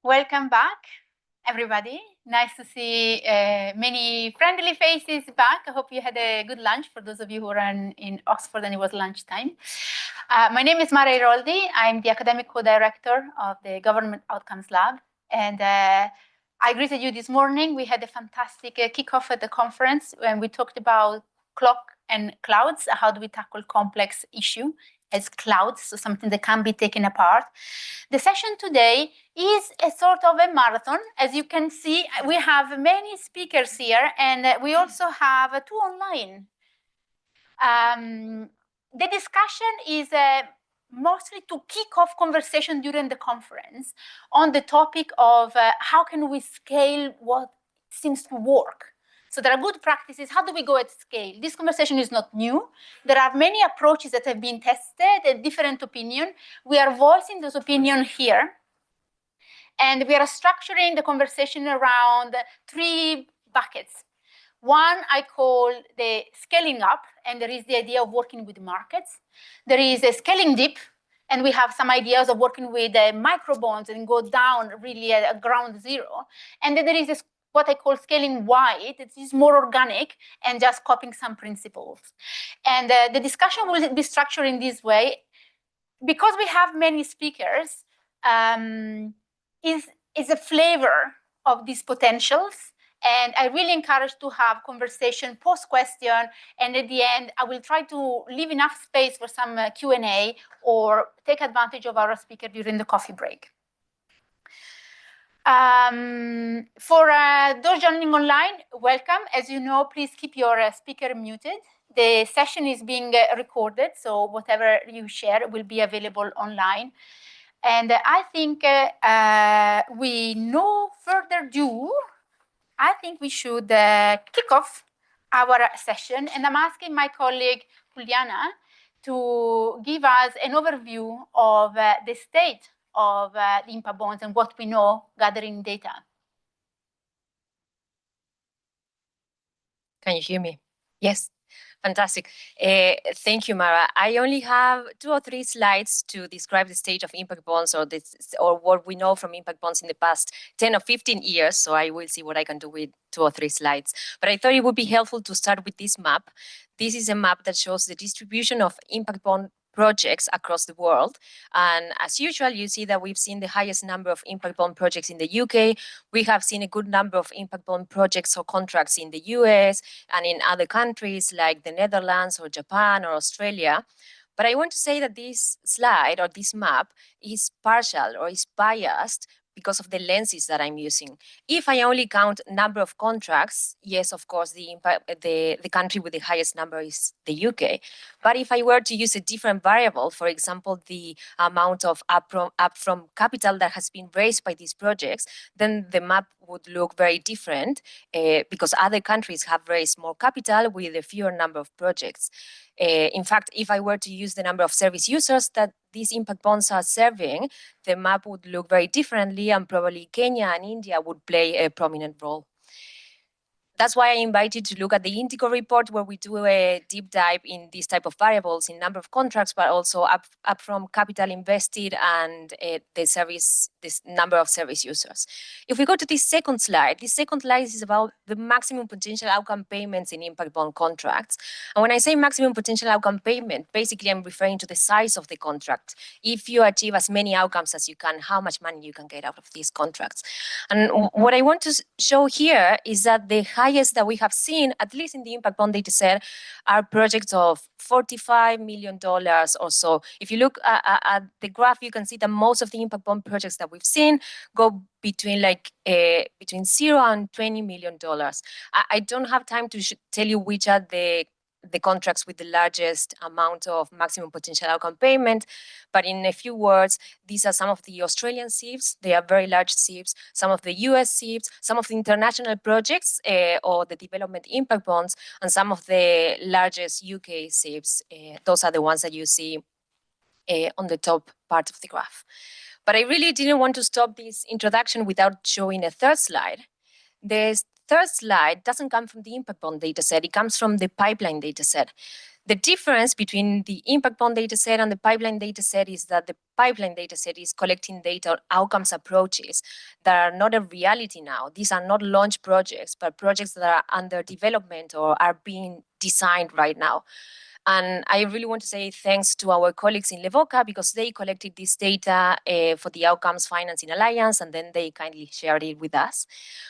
Welcome back, everybody. Nice to see many friendly faces back. I hope you had a good lunch for those of you who are in Oxford and it was lunchtime. My name is Mara Iroldi. I'm the academic co-director of the Government Outcomes Lab. And I greeted you this morning. We had a fantastic kickoff at the conference when we talked about clock and clouds. How do we tackle complex issue as clouds, so something that can be taken apart. The session today is a sort of a marathon. As you can see, we have many speakers here, and we also have two online. The discussion is mostly to kick off conversation during the conference on the topic of how can we scale what seems to work. So there are good practices. How do we go at scale? This conversation is not new. There are many approaches that have been tested, a different opinion. We are voicing those opinions here. And we are structuring the conversation around three buckets. One I call the scaling up, and there is the idea of working with markets. There is a scaling deep, and we have some ideas of working with micro bonds and go down really at ground zero. And then there is what I call scaling wide. It is more organic and just copying some principles. And the discussion will be structured in this way. Because we have many speakers, is a flavor of these potentials. And I really encourage to have conversation post-question. And at the end, I will try to leave enough space for some Q&A or take advantage of our speaker during the coffee break. For those joining online, welcome. As you know, please keep your speaker muted. The session is being recorded, so whatever you share will be available online. And I think we no further ado, I think we should kick off our session. And I'm asking my colleague, Juliana, to give us an overview of the state of the impact bonds and what we know gathering data. Can you hear me? Yes. Fantastic. Thank you, Mara. I only have 2 or 3 slides to describe the state of impact bonds or what we know from impact bonds in the past 10 or 15 years. So I will see what I can do with 2 or 3 slides. But I thought it would be helpful to start with this map. This is a map that shows the distribution of impact bond projects across the world. And as usual, you see that we've seen the highest number of impact bond projects in the UK. We have seen a good number of impact bond projects or contracts in the US and in other countries like the Netherlands or Japan or Australia. But I want to say that this slide or this map is partial or is biased because of the lenses that I'm using. If I only count number of contracts, yes, of course, the country with the highest number is the UK. But if I were to use a different variable, for example, the amount of upfront capital that has been raised by these projects, then the map would look very different because other countries have raised more capital with a fewer number of projects. In fact, if I were to use the number of service users that these impact bonds are serving, the map would look very differently, and probably Kenya and India would play a prominent role. That's why I invite you to look at the Indigo report, where we do a deep dive in these type of variables in number of contracts, but also up from capital invested and this number of service users. If we go to this second slide is about the maximum potential outcome payments in impact bond contracts. And when I say maximum potential outcome payment, basically I'm referring to the size of the contract. If you achieve as many outcomes as you can, how much money you can get out of these contracts. And what I want to show here is that the highest that we have seen, at least in the impact bond data set, are projects of $45 million or so. If you look at the graph, you can see that most of the impact bond projects that we've seen go between between $0 and $20 million. I don't have time to tell you which are the contracts with the largest amount of maximum potential outcome payment. But in a few words, these are some of the Australian SIVs. They are very large SIVs. Some of the US SIVs, some of the international projects or the development impact bonds, and some of the largest UK SIVs. Those are the ones that you see on the top part of the graph. But I really didn't want to stop this introduction without showing a third slide. The third slide doesn't come from the impact bond dataset, it comes from the pipeline dataset. The difference between the impact bond dataset and the pipeline dataset is that the pipeline dataset is collecting data on outcomes approaches that are not a reality now. These are not launch projects, but projects that are under development or are being designed right now. And I really want to say thanks to our colleagues in Levoca because they collected this data for the Outcomes Financing Alliance, and then they kindly shared it with us.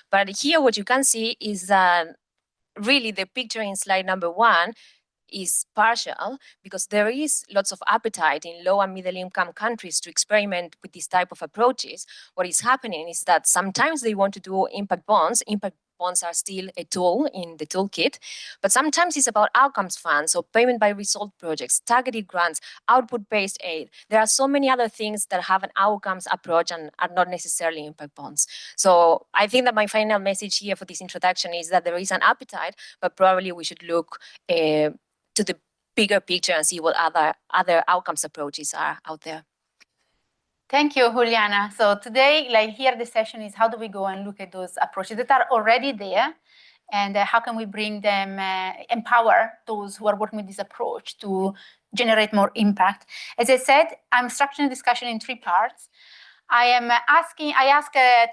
But here what you can see is that really the picture in slide number 1 is partial because there is lots of appetite in low and middle income countries to experiment with this type of approaches. What is happening is that sometimes they want to do impact bonds. Impact bonds are still a tool in the toolkit, but sometimes it's about outcomes funds or payment by result projects, targeted grants, output-based aid. There are so many other things that have an outcomes approach and are not necessarily impact bonds. So I think that my final message here for this introduction is that there is an appetite, but probably we should look to the bigger picture and see what other outcomes approaches are out there. Thank you, Juliana. So today, here the session is how do we go and look at those approaches that are already there, and how can we bring them, empower those who are working with this approach to generate more impact. As I said, I'm structuring the discussion in 3 parts. I ask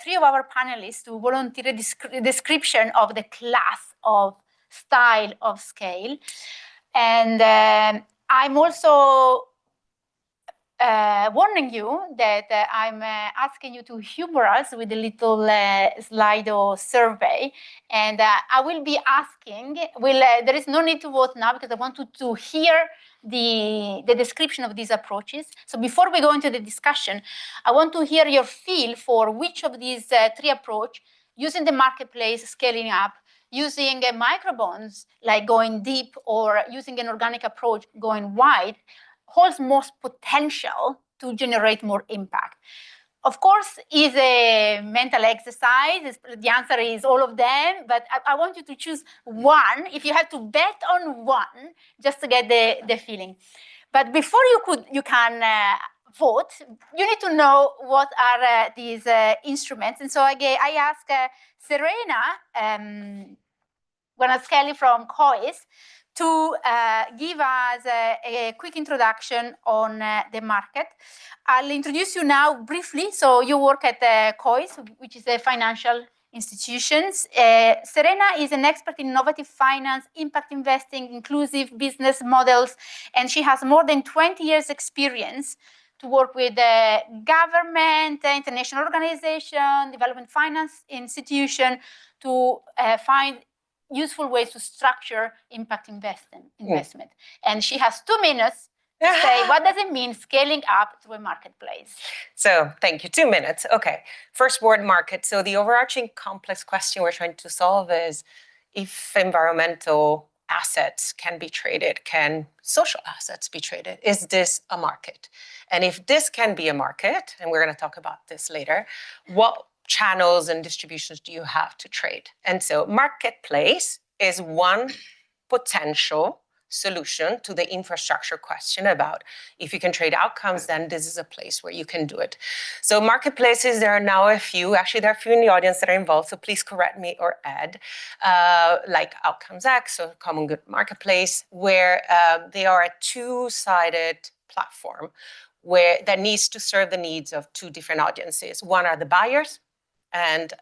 3 of our panelists to volunteer a description of the class of style of scale. And I'm also warning you that I'm asking you to humor us with a little Slido survey. And I will be asking, there is no need to vote now because I want to hear the description of these approaches. So before we go into the discussion, I want to hear your feel for which of these 3 approaches, using the marketplace, scaling up, using microbonds, like going deep, or using an organic approach, going wide, holds most potential to generate more impact. Of course, is a mental exercise. The answer is all of them, but I want you to choose one. If you have to bet on one, just to get the feeling. But before you can vote, you need to know what are these instruments. And so I ask Serena Guanaskelly from COIS to give us a quick introduction on the market. I'll introduce you now briefly. So you work at COIS, which is a financial institutions. Serena is an expert in innovative finance, impact investing, inclusive business models, and she has more than 20 years experience to work with government, international organization, development finance institution to find useful ways to structure impact investment. And she has 2 minutes to say what does it mean scaling up to a marketplace. So thank you, 2 minutes. Okay, first word, market. So the overarching complex question we're trying to solve is if environmental assets can be traded, can social assets be traded? Is this a market? And if this can be a market, and we're going to talk about this later, what channels and distributions do you have to trade? And so marketplace is one potential solution to the infrastructure question about if you can trade outcomes, then this is a place where you can do it. So marketplaces, there are now a few, actually there are a few in the audience that are involved, so please correct me or add, like Outcomes X or Common Good Marketplace, where they are a 2-sided platform that needs to serve the needs of 2 different audiences. One are the buyers, and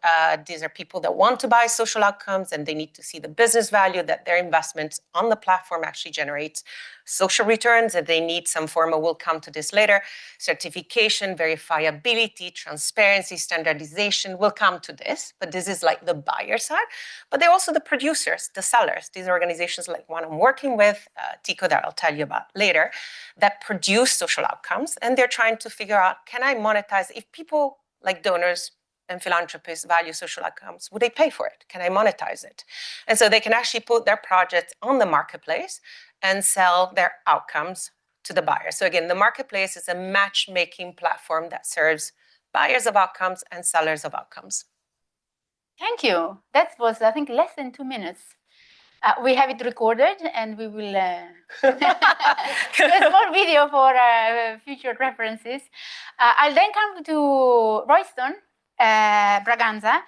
these are people that want to buy social outcomes, and they need to see the business value that their investments on the platform actually generates social returns, and they need some form of, we'll come to this later, certification, verifiability, transparency, standardization. We'll come to this, but this is like the buyer side. But they're also the producers, the sellers. These are organizations like one I'm working with, Tico, that I'll tell you about later, that produce social outcomes, and they're trying to figure out, can I monetize? If people like donors and philanthropists value social outcomes, would they pay for it? Can I monetize it? And so they can actually put their projects on the marketplace and sell their outcomes to the buyer. So again, the marketplace is a matchmaking platform that serves buyers of outcomes and sellers of outcomes. Thank you. That was, I think, less than 2 minutes. We have it recorded, and we will do a small video for future references. I'll then come to Royston Braganza.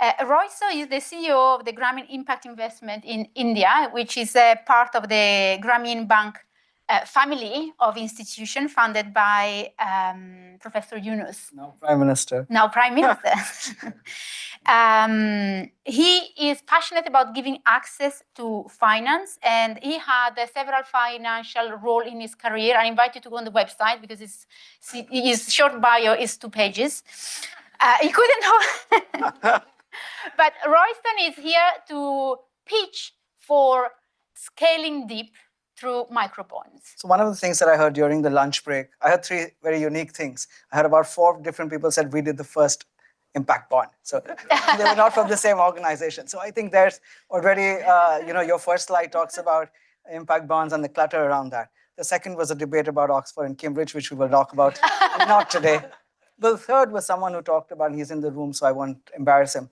Royso is the CEO of the Grameen Impact Investment in India, which is a part of the Grameen Bank family of institutions funded by Professor Yunus. Now Prime Minister. Now Prime Minister. He is passionate about giving access to finance, and he had several financial roles in his career. I invite you to go on the website because his short bio is 2 pages. He couldn't know. But Royston is here to pitch for scaling deep through microbonds. So one of the things that I heard during the lunch break, I heard 3 very unique things. I heard about 4 different people said we did the first impact bond. So they were not from the same organization. So I think there's already, your first slide talks about impact bonds and the clutter around that. The second was a debate about Oxford and Cambridge, which we will talk about not today. The third was someone who talked about, he's in the room, so I won't embarrass him.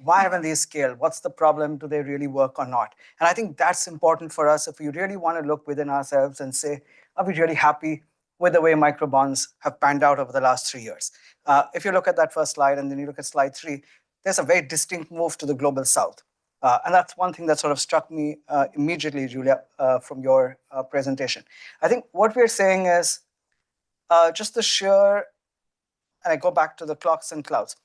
Why haven't these scaled? What's the problem? Do they really work or not? And I think that's important for us if we really want to look within ourselves and say, are we really happy with the way microbonds have panned out over the last 3 years? If you look at that first slide and then you look at slide 3, there's a very distinct move to the global south. And that's one thing that sort of struck me immediately, Julia, from your presentation. I think what we're saying is just the sheer, and I go back to the clocks and clouds,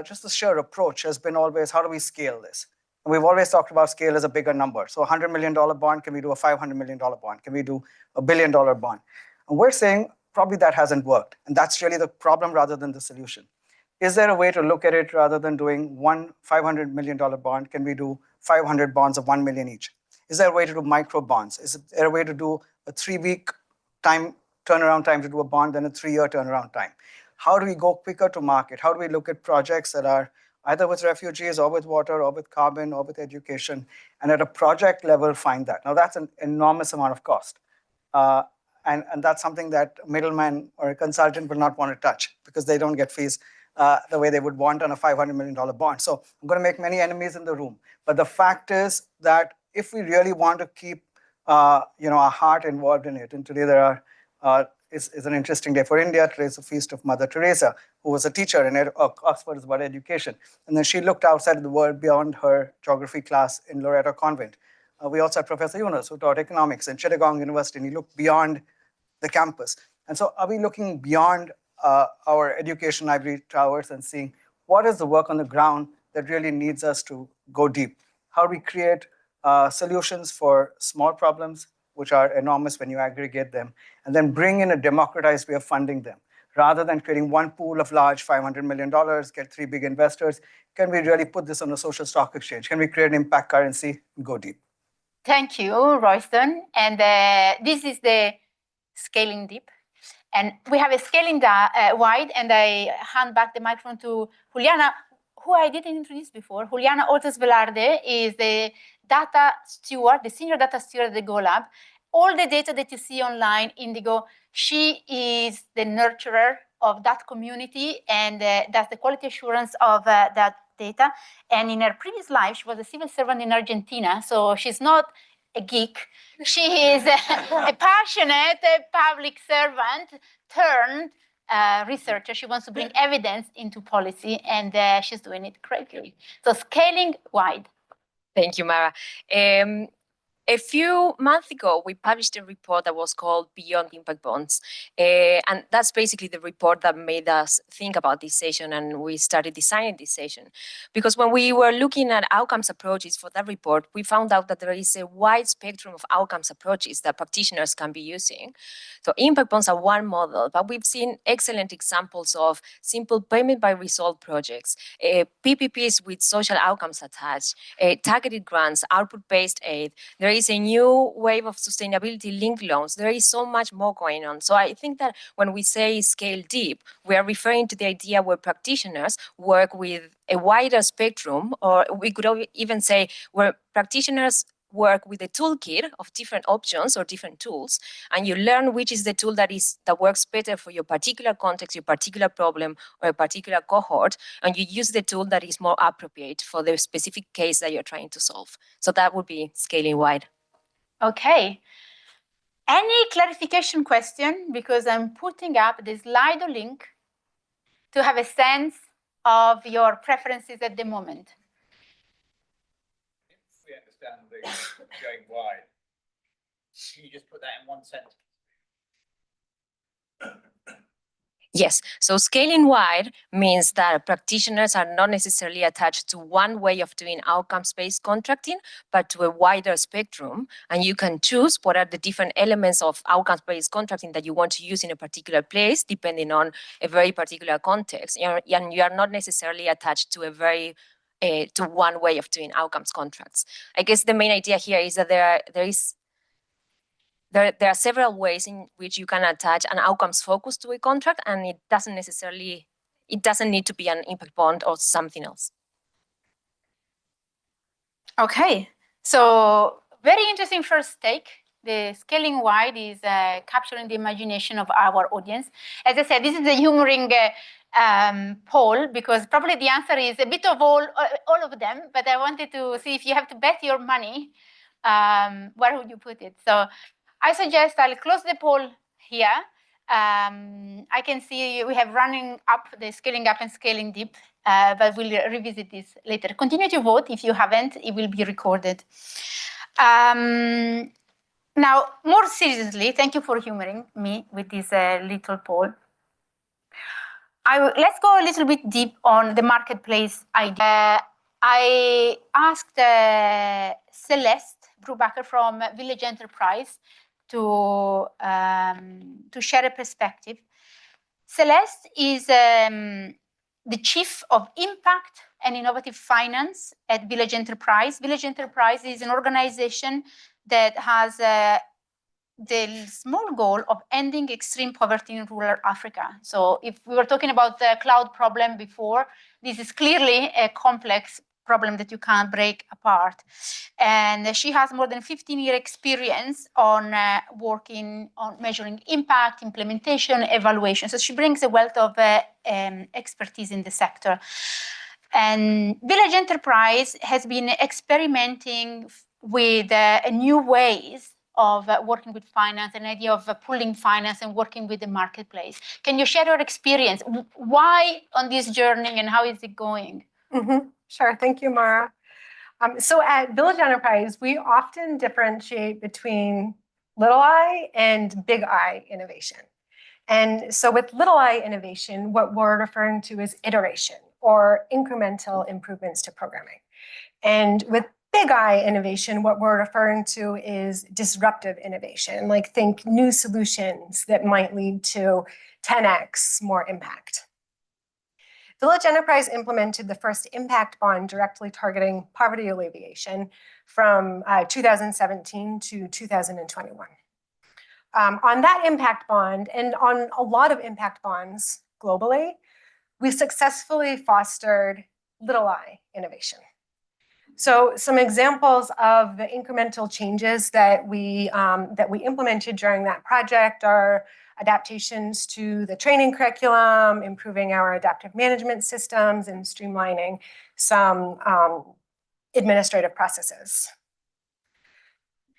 just the sheer approach has been always, how do we scale this? And we've always talked about scale as a bigger number. So $100 million bond, can we do a $500 million bond? Can we do a $1 billion bond? And we're saying probably that hasn't worked. And that's really the problem rather than the solution. Is there a way to look at it rather than doing one $500 million bond? Can we do 500 bonds of 1 million each? Is there a way to do micro bonds? Is there a way to do a 3-week turnaround time to do a bond, then a 3-year turnaround time? How do we go quicker to market? How do we look at projects that are either with refugees or with water or with carbon or with education, and at a project level find that? Now that's an enormous amount of cost. And that's something that a middleman or a consultant will not want to touch because they don't get fees the way they would want on a $500 million bond. So I'm going to make many enemies in the room. But the fact is that if we really want to keep our heart involved in it, and today there are, is an interesting day for India. Today is the feast of Mother Teresa, who was a teacher in Oxford is about education. And then she looked outside of the world beyond her geography class in Loreto Convent. We also had Professor Yunus, who taught economics in Chittagong University, and he looked beyond the campus. And so are we looking beyond our education ivory towers and seeing what is the work on the ground that really needs us to go deep? How do we create solutions for small problems, which are enormous when you aggregate them, and then bring in a democratized way of funding them? Rather than creating one pool of large $500 million, get 3 big investors, can we really put this on a social stock exchange? Can we create an impact currency and go deep? Thank you, Royston. And this is the scaling deep. And we have a scaling wide, and I hand back the microphone to Juliana, who I didn't introduce before. Juliana Ortiz Velarde is the data steward, the senior data steward at the GoLab. All the data that you see online, Indigo, she is the nurturer of that community, and that's the quality assurance of that data. And in her previous life, she was a civil servant in Argentina, so she's not a geek. She is a passionate public servant turned researcher. She wants to bring evidence into policy, and she's doing it greatly. So scaling wide. Thank you, Mara. A few months ago, we published a report that was called Beyond Impact Bonds. And that's basically the report that made us think about this session, and we started designing this session. Because when we were looking at outcomes approaches for that report, we found out that there is a wide spectrum of outcomes approaches that practitioners can be using. So impact bonds are one model, but we've seen excellent examples of simple payment by result projects, PPPs with social outcomes attached, targeted grants, output-based aid. There is a new wave of sustainability-linked loans. There is so much more going on. So I think that when we say scale deep, we are referring to the idea where practitioners work with a wider spectrum, or we could even say where practitioners work with a toolkit of different options or different tools, and you learn which is the tool that works better for your particular context, your particular problem, or a particular cohort, and you use the tool that is more appropriate for the specific case that you're trying to solve. So that would be scaling wide. Okay. Any clarification question? Because I'm putting up the Slido link to have a sense of your preferences at the moment. If we understand the going wide, can you just put that in one sentence? Yes, so scaling wide means that practitioners are not necessarily attached to one way of doing outcomes-based contracting, but to a wider spectrum. And you can choose what are the different elements of outcomes-based contracting that you want to use in a particular place, depending on a very particular context. And you are not necessarily attached to a very to one way of doing outcomes contracts. I guess the main idea here is that there are several ways in which you can attach an outcomes focus to a contract, and it doesn't need to be an impact bond or something else. Okay, so very interesting first take. The scaling wide is capturing the imagination of our audience. As I said, this is a humoring poll, because probably the answer is a bit of all of them, but I wanted to see if you have to bet your money, where would you put it? So I suggest I'll close the poll here. I can see we have running up the scaling up and scaling deep, but we'll revisit this later. Continue to vote if you haven't, it will be recorded. Now, more seriously, thank you for humoring me with this little poll. Let's go a little bit deep on the marketplace idea. I asked Celeste Brubaker from Village Enterprise to share a perspective. Celeste is the Chief of Impact and Innovative Finance at Village Enterprise. Village Enterprise is an organization that has the small goal of ending extreme poverty in rural Africa. So if we were talking about the cloud problem before, this is clearly a complex problem that you can't break apart. And she has more than 15-year experience on working on measuring impact, implementation, evaluation. So she brings a wealth of expertise in the sector. And Village Enterprise has been experimenting with new ways of working with finance, an idea of pooling finance and working with the marketplace. Can you share your experience? Why on this journey and how is it going? Sure, thank you, Mara. So at Village Enterprise, we often differentiate between little I and big I innovation. And so with little I innovation, what we're referring to is iteration or incremental improvements to programming. And with big I innovation, what we're referring to is disruptive innovation, like think new solutions that might lead to 10x more impact. Village Enterprise implemented the first impact bond directly targeting poverty alleviation from 2017 to 2021. On that impact bond and on a lot of impact bonds globally, we successfully fostered little I innovation. So some examples of the incremental changes that we implemented during that project are adaptations to the training curriculum, improving our adaptive management systems, and streamlining some administrative processes.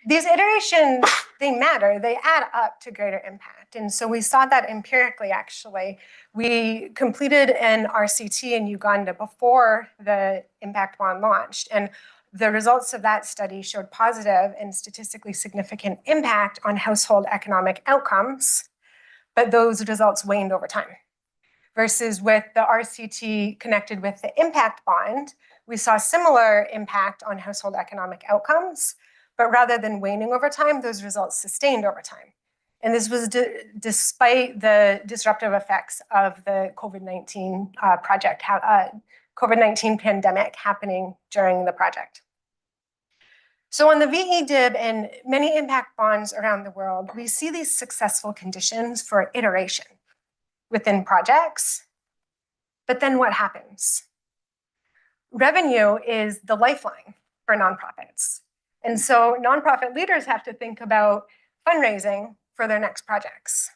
These iterations, they matter, they add up to greater impact. And so we saw that empirically, actually. We completed an RCT in Uganda before the impact bond launched. And the results of that study showed positive and statistically significant impact on household economic outcomes, but those results waned over time. Versus with the RCT connected with the impact bond, we saw similar impact on household economic outcomes, but rather than waning over time, those results sustained over time. And this was despite the disruptive effects of the COVID-19 COVID-19 pandemic happening during the project. So on the VEDIB and many impact bonds around the world, we see these successful conditions for iteration within projects. But then what happens? Revenue is the lifeline for nonprofits. And so nonprofit leaders have to think about fundraising for their next projects.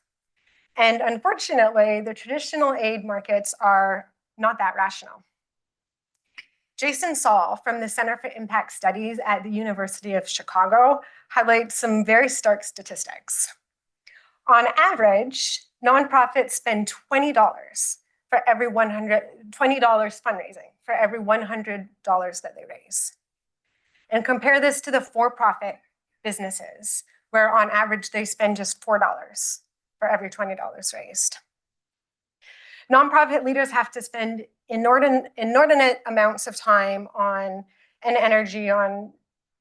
And unfortunately, the traditional aid markets are not that rational. Jason Saul from the Center for Impact Studies at the University of Chicago highlights some very stark statistics. On average, nonprofits spend $20 for every $20 fundraising for every $100 that they raise. And compare this to the for-profit businesses, where on average they spend just $4 for every $20 raised. Nonprofit leaders have to spend inordinate amounts of time and energy on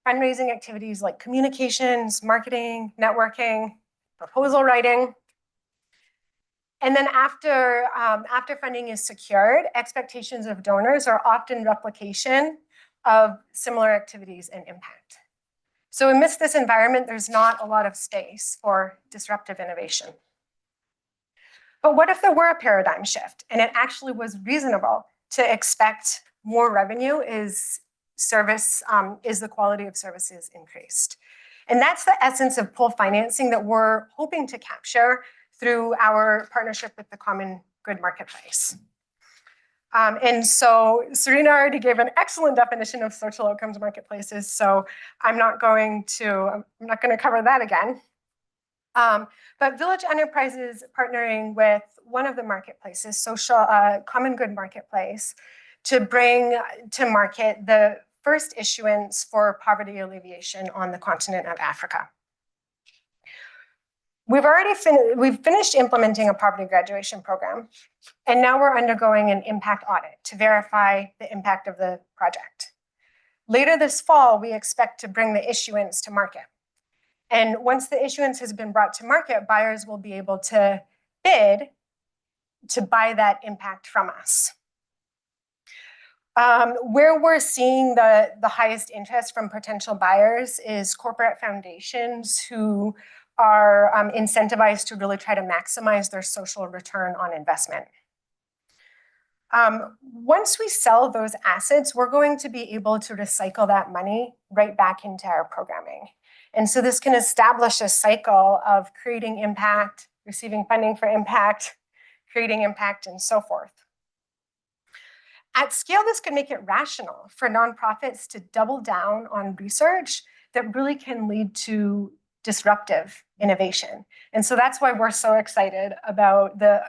fundraising activities like communications, marketing, networking, proposal writing. And then after funding is secured, expectations of donors are often replication of similar activities and impact. So amidst this environment, there's not a lot of space for disruptive innovation. But what if there were a paradigm shift and it actually was reasonable to expect more revenue is the quality of services increased? And that's the essence of pull financing that we're hoping to capture through our partnership with the Common Good Marketplace. And so Serena already gave an excellent definition of social outcomes marketplaces, so I'm not going to cover that again. But Village Enterprise is partnering with one of the marketplaces, Common Good Marketplace, to bring to market the first issuance for poverty alleviation on the continent of Africa. We've finished implementing a poverty graduation program, and now we're undergoing an impact audit to verify the impact of the project. Later this fall, we expect to bring the issuance to market. And once the issuance has been brought to market, buyers will be able to bid to buy that impact from us. Where we're seeing the highest interest from potential buyers is corporate foundations who are incentivized to really try to maximize their social return on investment. Once we sell those assets, we're going to be able to recycle that money right back into our programming. And so this can establish a cycle of creating impact, receiving funding for impact, creating impact, and so forth. At scale, this could make it rational for nonprofits to double down on research that really can lead to disruptive innovation. And so that's why we're so excited about the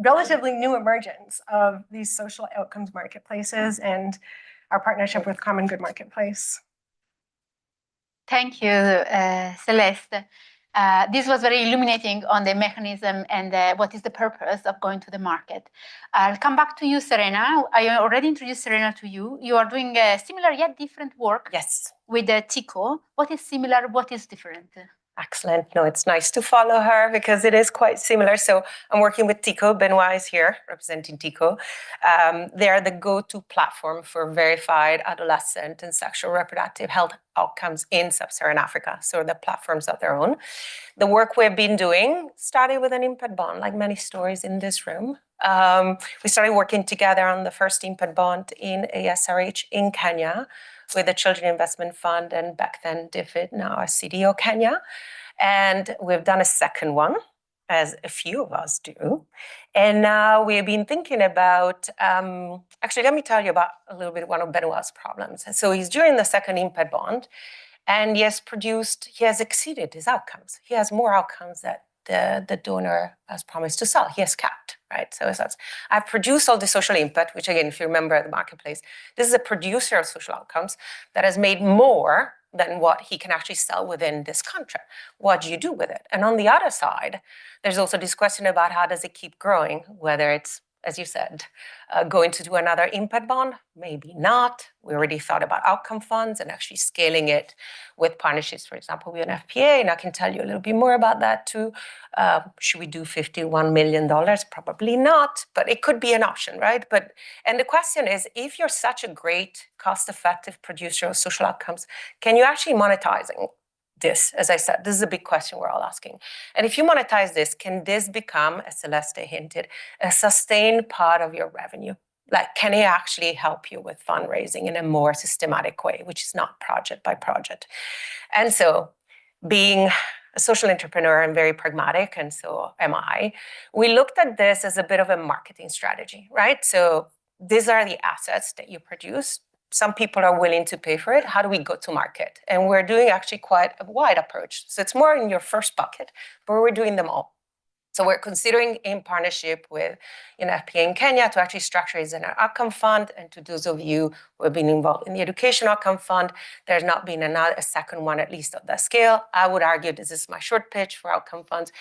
relatively new emergence of these social outcomes marketplaces and our partnership with Common Good Marketplace. Thank you, Celeste. This was very illuminating on the mechanism and what is the purpose of going to the market. I'll come back to you, Serena. I already introduced Serena to you. You are doing similar yet different work. Yes. With TICO. What is similar? What is different? Excellent. No, it's nice to follow her because it is quite similar. So I'm working with TICO. Benoit is here representing TICO. They are the go-to platform for verified adolescent and sexual reproductive health outcomes in sub-Saharan Africa. So the platforms of their own. The work we've been doing started with an impact bond, like many stories in this room. We started working together on the first impact bond in ASRH in Kenya with the Children Investment Fund and back then DFID, now our CDO Kenya. And we've done a second one, as a few of us do. And now we've been thinking about, actually, let me tell you about a little bit one of Benoit's problems. So he's doing the second impact bond, and he has exceeded his outcomes. He has more outcomes that the donor has promised to sell. He has capped, right? So I've produced all the social impact, which again, if you remember at the marketplace, this is a producer of social outcomes that has made more than what he can actually sell within this contract. What do you do with it? And on the other side, there's also this question about how does it keep growing, whether it's, as you said, going to do another impact bond, maybe not. We already thought about outcome funds and actually scaling it with partnerships, for example, with an FPA, and I can tell you a little bit more about that too. Should we do $51 million? Probably not, but it could be an option, right? And the question is, if you're such a great, cost-effective producer of social outcomes, can you actually monetizing this? As I said, this is a big question we're all asking. And if you monetize this, can this become, as Celeste hinted, a sustained part of your revenue? Like, can it actually help you with fundraising in a more systematic way, which is not project by project? And so being a social entrepreneur and very pragmatic, and so am I, we looked at this as a bit of a marketing strategy, right? So these are the assets that you produce. Some people are willing to pay for it. How do we go to market? And we're doing actually quite a wide approach. So it's more in your first bucket, but we're doing them all. So we're considering in partnership with FPA in Kenya to actually structure it as an outcome fund. And to those of you who have been involved in the education outcome fund, there's not been a second one, at least of that scale. I would argue, this is my short pitch for outcome funds,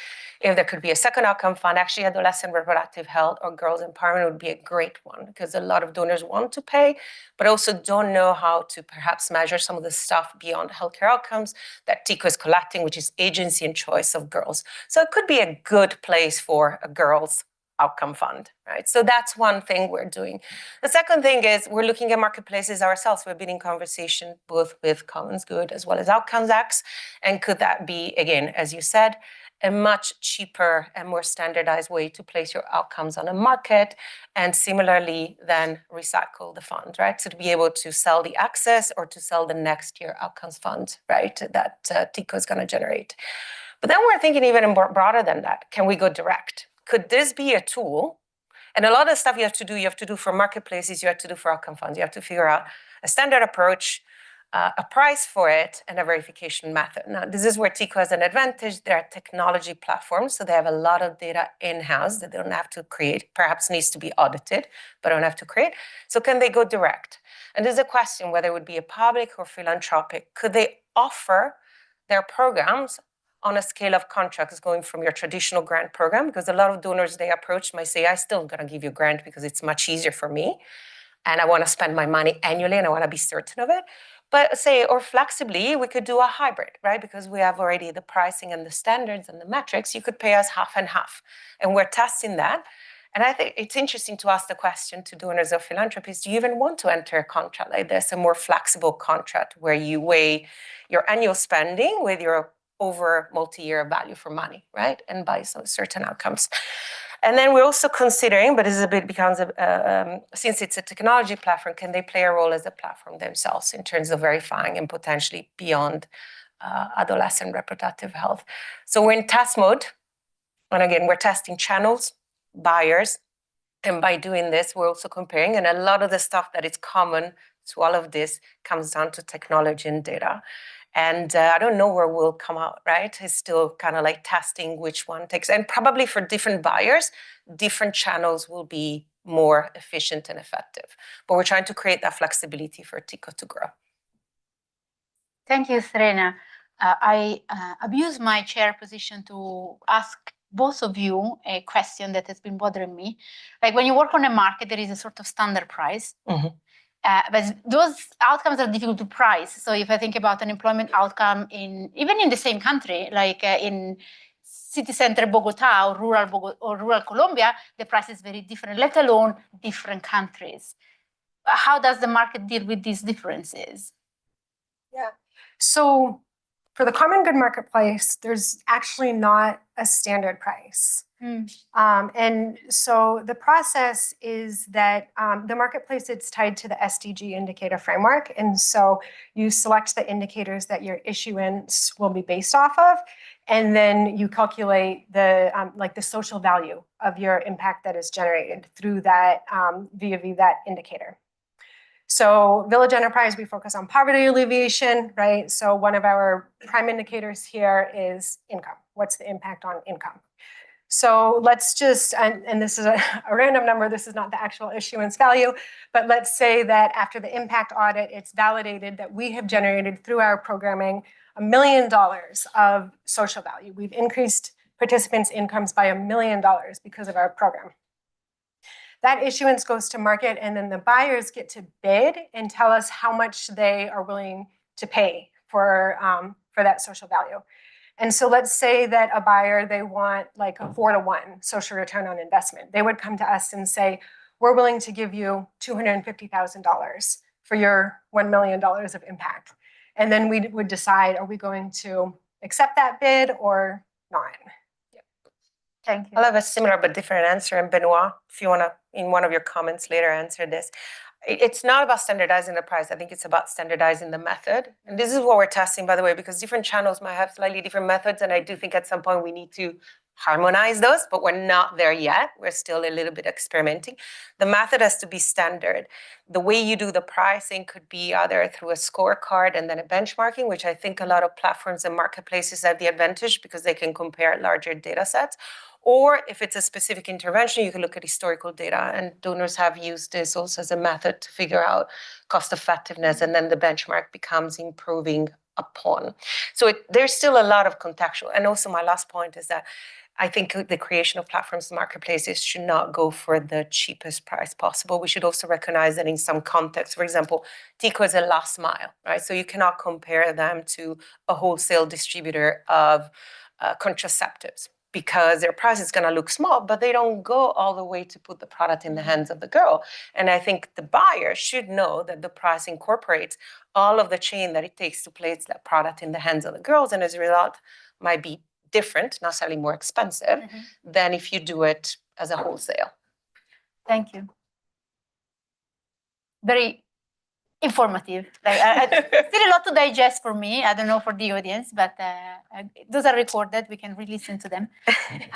if there could be a second outcome fund, actually adolescent reproductive health or girls empowerment would be a great one, because a lot of donors want to pay, but also don't know how to perhaps measure some of the stuff beyond healthcare outcomes that TICO is collecting, which is agency and choice of girls. So it could be a good place for a girls' outcome fund, right? So that's one thing we're doing. The second thing is we're looking at marketplaces ourselves. We've been in conversation both with Commons Good as well as Outcomes Acts. And could that be, again, as you said, a much cheaper and more standardized way to place your outcomes on a market, and similarly then recycle the fund, right? So to be able to sell the access or to sell the next year outcomes fund, right, that TICO is going to generate. But then we're thinking even more broader than that. Can we go direct? Could this be a tool? And a lot of stuff you have to do for marketplaces, you have to do for outcome funds. You have to figure out a standard approach, a price for it, and a verification method. Now, this is where TICO has an advantage. They're a technology platform, so they have a lot of data in-house that they don't have to create, perhaps needs to be audited, but don't have to create. So can they go direct? And there's a question whether it would be a public or philanthropic. Could they offer their programs on a scale of contracts going from your traditional grant program? Because a lot of donors they approach might say, I still gonna give you a grant because it's much easier for me. And I wanna spend my money annually and I wanna be certain of it. But say, or flexibly, we could do a hybrid, right? Because we have already the pricing and the standards and the metrics, you could pay us half and half. And we're testing that. And I think it's interesting to ask the question to donors or philanthropists, do you even want to enter a contract like this, a more flexible contract where you weigh your annual spending with your over multi-year value for money, right? And buy some certain outcomes. And then we're also considering, but this is a bit becomes, since it's a technology platform, can they play a role as a platform themselves in terms of verifying and potentially beyond adolescent reproductive health? So we're in test mode. And again, we're testing channels, buyers. And by doing this, we're also comparing. And a lot of the stuff that is common to all of this comes down to technology and data. And I don't know where we'll come out, right? It's still kind of like testing which one takes. And probably for different buyers, different channels will be more efficient and effective. But we're trying to create that flexibility for TICO to grow. Thank you, Serena. I abuse my chair position to ask both of you a question that has been bothering me. Like when you work on a market, there is a sort of standard price. Mm-hmm. But those outcomes are difficult to price. So if I think about an employment outcome even in the same country, like in city center Bogota or rural Colombia, the price is very different, let alone different countries. How does the market deal with these differences? Yeah, so for the common good marketplace, there's actually not a standard price. And so the process is that the marketplace, it's tied to the SDG indicator framework. And so you select the indicators that your issuance will be based off of, and then you calculate the the social value of your impact that is generated through that via that indicator. So Village Enterprise, we focus on poverty alleviation, right? So one of our prime indicators here is income. What's the impact on income? So let's just, and this is a random number, this is not the actual issuance value, but let's say that after the impact audit, it's validated that we have generated through our programming $1 million of social value. We've increased participants' incomes by $1 million because of our program. That issuance goes to market, and then the buyers get to bid and tell us how much they are willing to pay for that social value. And so let's say that a buyer, they want like a 4-to-1 social return on investment. They would come to us and say, we're willing to give you $250,000 for your $1 million of impact. And then we would decide, are we going to accept that bid or not? Yep. Thank you. I'll have a similar but different answer. And Benoit, if you want to, in one of your comments later, answer this. It's not about standardizing the price. I think it's about standardizing the method. And this is what we're testing, by the way, because different channels might have slightly different methods. And I do think at some point we need to harmonize those, but we're not there yet. We're still a little bit experimenting. The method has to be standard. The way you do the pricing could be either through a scorecard and then a benchmarking, which I think a lot of platforms and marketplaces have the advantage because they can compare larger data sets, Or if it's a specific intervention, you can look at historical data, and donors have used this also as a method to figure out cost effectiveness, and then the benchmark becomes improving upon. So there's still a lot of contextual. And also my last point is that I think the creation of platforms and marketplaces should not go for the cheapest price possible. We should also recognize that in some contexts, for example, TICO is a last mile, right? So you cannot compare them to a wholesale distributor of contraceptives, because their price is going to look small, but they don't go all the way to put the product in the hands of the girl. And I think the buyer should know that the price incorporates all of the chain that it takes to place that product in the hands of the girls, and as a result might be different, not necessarily more expensive, than if you do it as a wholesale. Thank you. Very informative. Like, still a lot to digest for me. I don't know for the audience, but those are recorded. We can re-listen to them.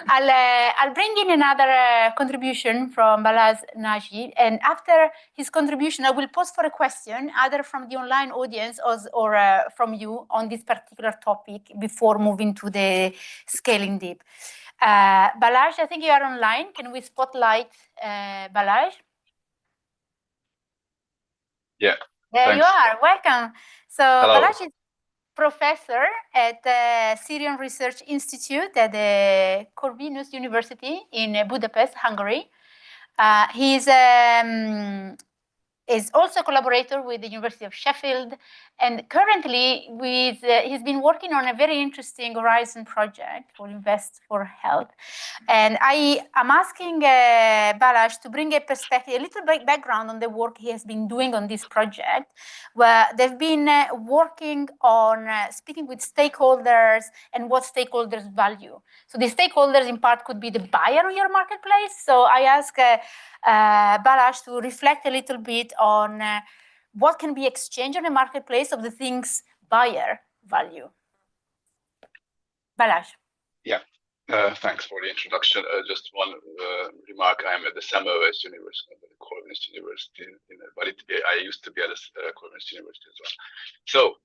I'll bring in another contribution from Balaz Naji, and after his contribution, I will pose for a question, either from the online audience or from you on this particular topic before moving to the scaling deep. Balaj, I think you are online. Can we spotlight Balaj? Yeah. There Thanks. you are. Welcome. So Hello. Balázs is professor at the Syrian Research Institute at the Corvinus University in Budapest, Hungary. He is also a collaborator with the University of Sheffield, and currently he's been working on a very interesting Horizon project for Invest for Health. And I am asking Balázs to bring a perspective, a little bit background on the work he has been doing on this project, where they've been working on speaking with stakeholders and what stakeholders value. So the stakeholders in part could be the buyer of your marketplace. So I ask Balázs to reflect a little bit on what can be exchanged on a marketplace of the things buyer value. Balázs. Yeah, thanks for the introduction. Just one remark. I'm at the Semmelweis University, the Corvinus University, but I used to be at the Corvinus University as well. So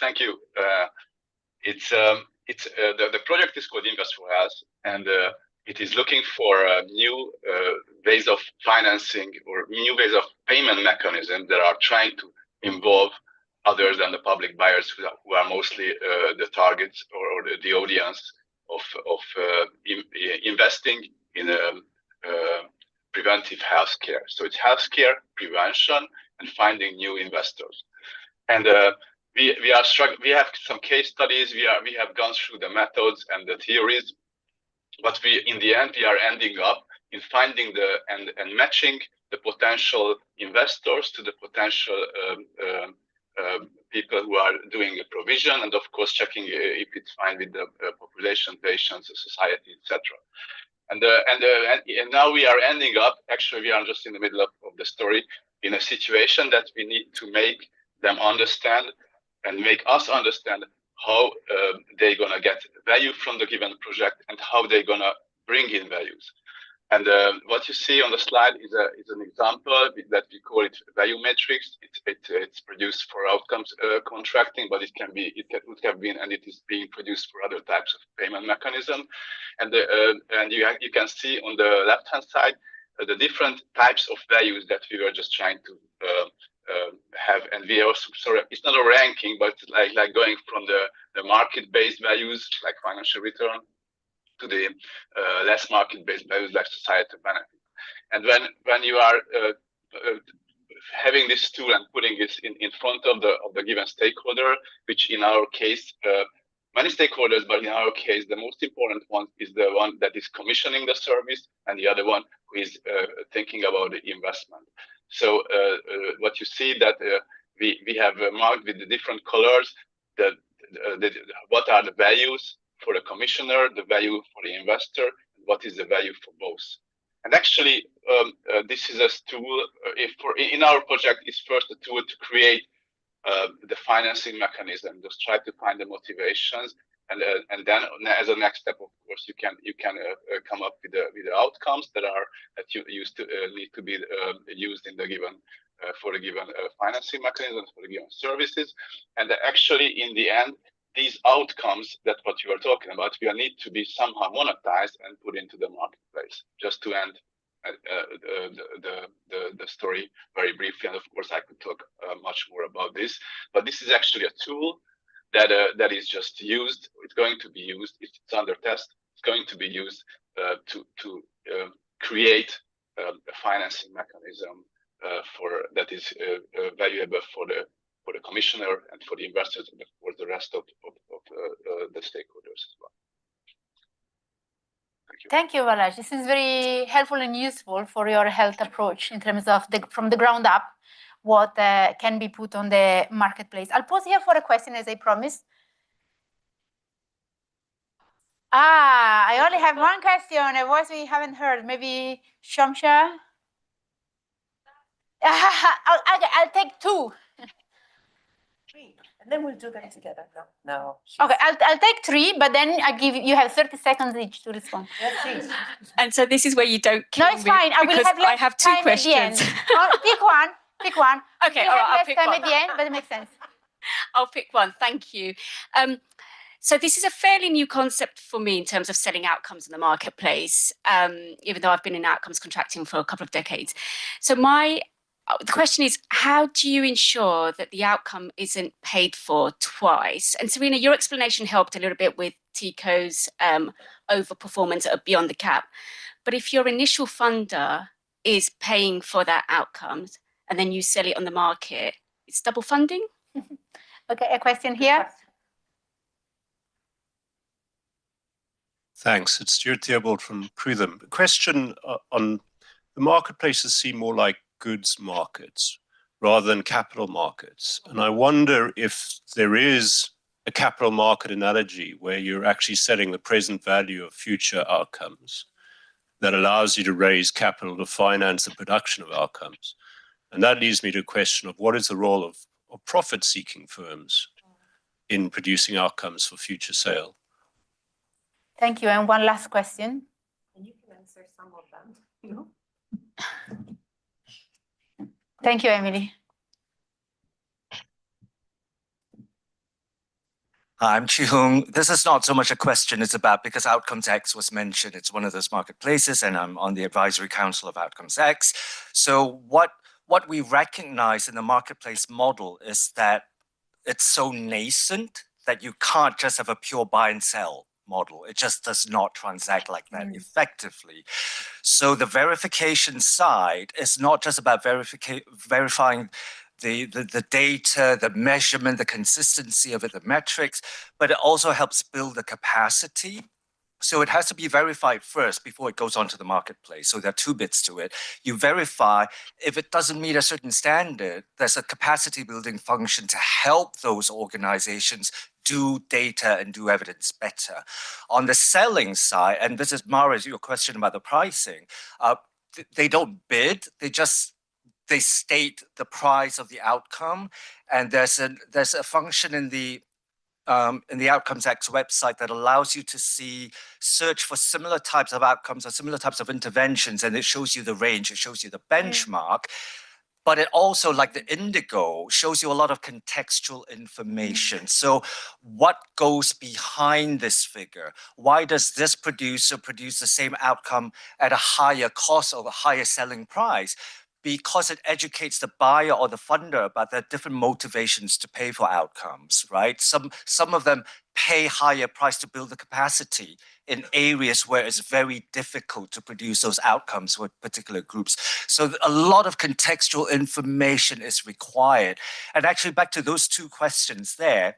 thank you. The project is called Invest for Health, and it is looking for new ways of financing or new ways of payment mechanisms that are trying to involve others than the public buyers who are mostly the targets or the audience of investing in preventive healthcare. So it's healthcare prevention and finding new investors. And we have some case studies. We have gone through the methods and the theories. But in the end, we are ending up in finding and matching the potential investors to the potential people who are doing a provision, and of course checking if it's fine with the population, patients, society, etc. And now we are ending up. Actually, we are just in the middle of the story, in a situation that we need to make them understand and make us understand how they're going to get value from the given project and how they're going to bring in values. And what you see on the slide is an example that we call it value matrix. It's produced for outcomes contracting, but it would have been, and it is being produced for other types of payment mechanism. And you can see on the left-hand side the different types of values that we were just trying to have, and we also it's not a ranking, but like going from the market-based values like financial return to the less market-based values like societal benefit. And when you are having this tool and putting it in front of the given stakeholder, which in our case many stakeholders, but in our case the most important one is the one that is commissioning the service, and the other one who is thinking about the investment. So what you see that we have marked with the different colors what are the values for the commissioner, the value for the investor, and what is the value for both. And actually, this is a tool. In our project, is first a tool to create the financing mechanism. Just try to find the motivations, and then as a next step, of course, you can come up with the outcomes that you need to be used in the given for the given financing mechanisms for the given services. And actually, in the end, these outcomes that what you are talking about will need to be somehow monetized and put into the marketplace. Just to end the story very briefly, and of course I could talk much more about this, but this is actually a tool that is just used. It's going to be used. It's under test. It's going to be used to create a financing mechanism that is valuable for the commissioner and for the investors and for the rest of the stakeholders as well. Thank you. Thank you, Balázs. This is very helpful and useful for your health approach in terms of from the ground up, what can be put on the marketplace. I'll pause here for a question, as I promised. I only have one question, a voice we haven't heard. Maybe Shamsha? I'll take two. Three, and then we'll do them together. No. Okay, I'll take three, but then you have 30 seconds each to respond. And so this is where you don't kill No, it's me, fine. I will because have less I have two time questions. at the end. Pick one. Okay, We'll all right, have I'll less pick time one. at the end, but it makes sense. I'll pick one. Thank you. So this is a fairly new concept for me in terms of selling outcomes in the marketplace, even though I've been in outcomes contracting for a couple of decades. So the question is, how do you ensure that the outcome isn't paid for twice? And Serena, your explanation helped a little bit with TICO's overperformance beyond the cap. But if your initial funder is paying for that outcomes and then you sell it on the market, it's double funding? Okay, a question here. Thanks. It's Stuart Theobald from Prudham. A question on the marketplaces seem more like goods markets rather than capital markets. And I wonder if there is a capital market analogy where you're actually selling the present value of future outcomes that allows you to raise capital to finance the production of outcomes. And that leads me to a question of what is the role of profit-seeking firms in producing outcomes for future sale? Thank you. And one last question. And you can answer some of them. Thank you, Emily. Hi, I'm Chi-Hung. This is not so much a question, it's about, because Outcomes X was mentioned, it's one of those marketplaces, and I'm on the advisory council of Outcomes X. So what we recognize in the marketplace model is that it's so nascent that you can't just have a pure buy and sell model. It just does not transact like that effectively. So the verification side is not just about verifying the data, the measurement, the consistency of it, the metrics, but it also helps build the capacity. So it has to be verified first before it goes onto the marketplace. So there are two bits to it. You verify. If it doesn't meet a certain standard, there's a capacity building function to help those organizations do data and do evidence better. On the selling side, and this is Mara, your question about the pricing, they don't bid, they state the price of the outcome, and there's a function in the Outcomes X website that allows you to search for similar types of outcomes or similar types of interventions, and it shows you the range, it shows you the benchmark. But it also, like the Indigo, shows you a lot of contextual information. So what goes behind this figure? Why does this producer produce the same outcome at a higher cost or a higher selling price? Because it educates the buyer or the funder about the different motivations to pay for outcomes, right? Some of them pay higher price to build the capacity in areas where it's very difficult to produce those outcomes with particular groups. So a lot of contextual information is required. And actually, back to those two questions there,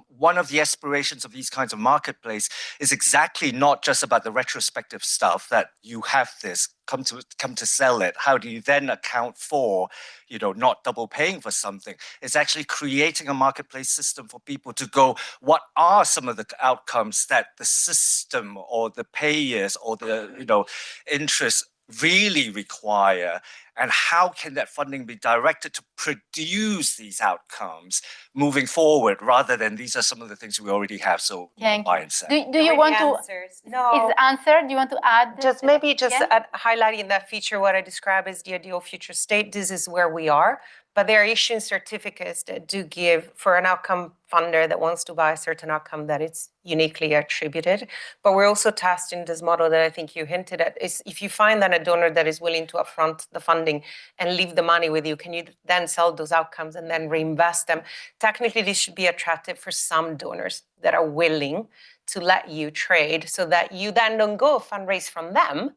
one of the aspirations of these kinds of marketplace is exactly not just about the retrospective stuff that you have this, come to sell it. How do you then account for, not double paying for something? It's actually creating a marketplace system for people to go, what are some of the outcomes that the system or the payers or the, interests really require, and how can that funding be directed to produce these outcomes moving forward, rather than these are some of the things we already have, so buy and sell. Do you want to? No. Is answered? Do you want to add? Highlighting that feature, what I describe as the ideal future state. This is where we are, but they're issuing certificates that do give for an outcome funder that wants to buy a certain outcome that it's uniquely attributed. But we're also testing this model that I think you hinted at, is if you find that a donor that is willing to upfront the funding and leave the money with you, can you then sell those outcomes and then reinvest them? Technically, this should be attractive for some donors that are willing to let you trade so that you then don't go fundraise from them.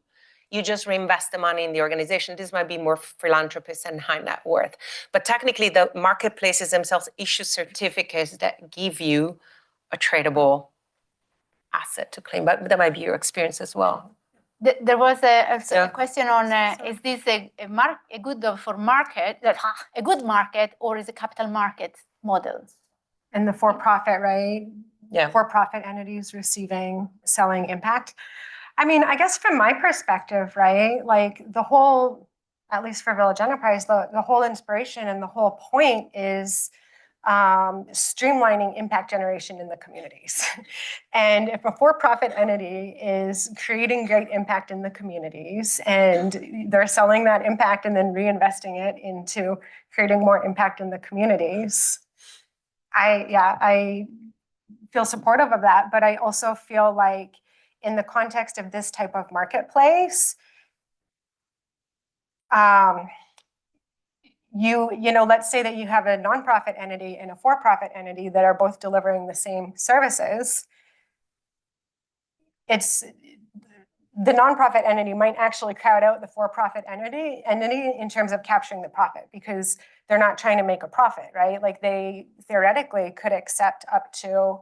You just reinvest the money in the organization. This might be more philanthropists and high net worth. But technically, the marketplaces themselves issue certificates that give you a tradable asset to claim. But that might be your experience as well. There was a question on, is this a good market, or is it capital market models? And the for-profit, right? Yeah. For-profit entities selling impact. I mean, I guess from my perspective, right, like the whole, at least for Village Enterprise, the whole inspiration and the whole point is streamlining impact generation in the communities. And if a for-profit entity is creating great impact in the communities and they're selling that impact and then reinvesting it into creating more impact in the communities, I feel supportive of that, but I also feel like in the context of this type of marketplace, you know, let's say that you have a nonprofit entity and a for-profit entity that are both delivering the same services. It's the nonprofit entity might actually crowd out the for-profit entity in terms of capturing the profit, because they're not trying to make a profit, right? Like they theoretically could accept up to,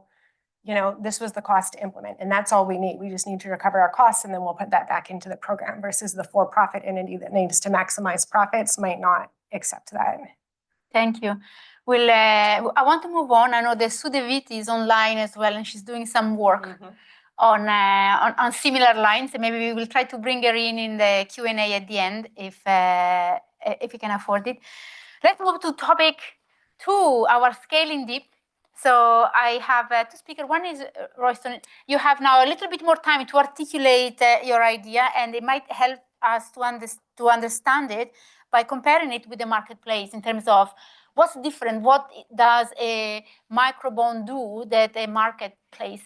you know, this was the cost to implement, and that's all we need. We just need to recover our costs, and then we'll put that back into the program, versus the for-profit entity that needs to maximize profits might not accept that. Thank you. I want to move on. I know that Sudevit is online as well, and she's doing some work on similar lines. And maybe we will try to bring her in the Q&A at the end if you can afford it. Let's move to topic 2, our scaling deep. So I have 2 speakers. One is Royston. You have now a little bit more time to articulate your idea, and it might help us to understand it by comparing it with the marketplace in terms of what's different, what does a microbond do that a marketplace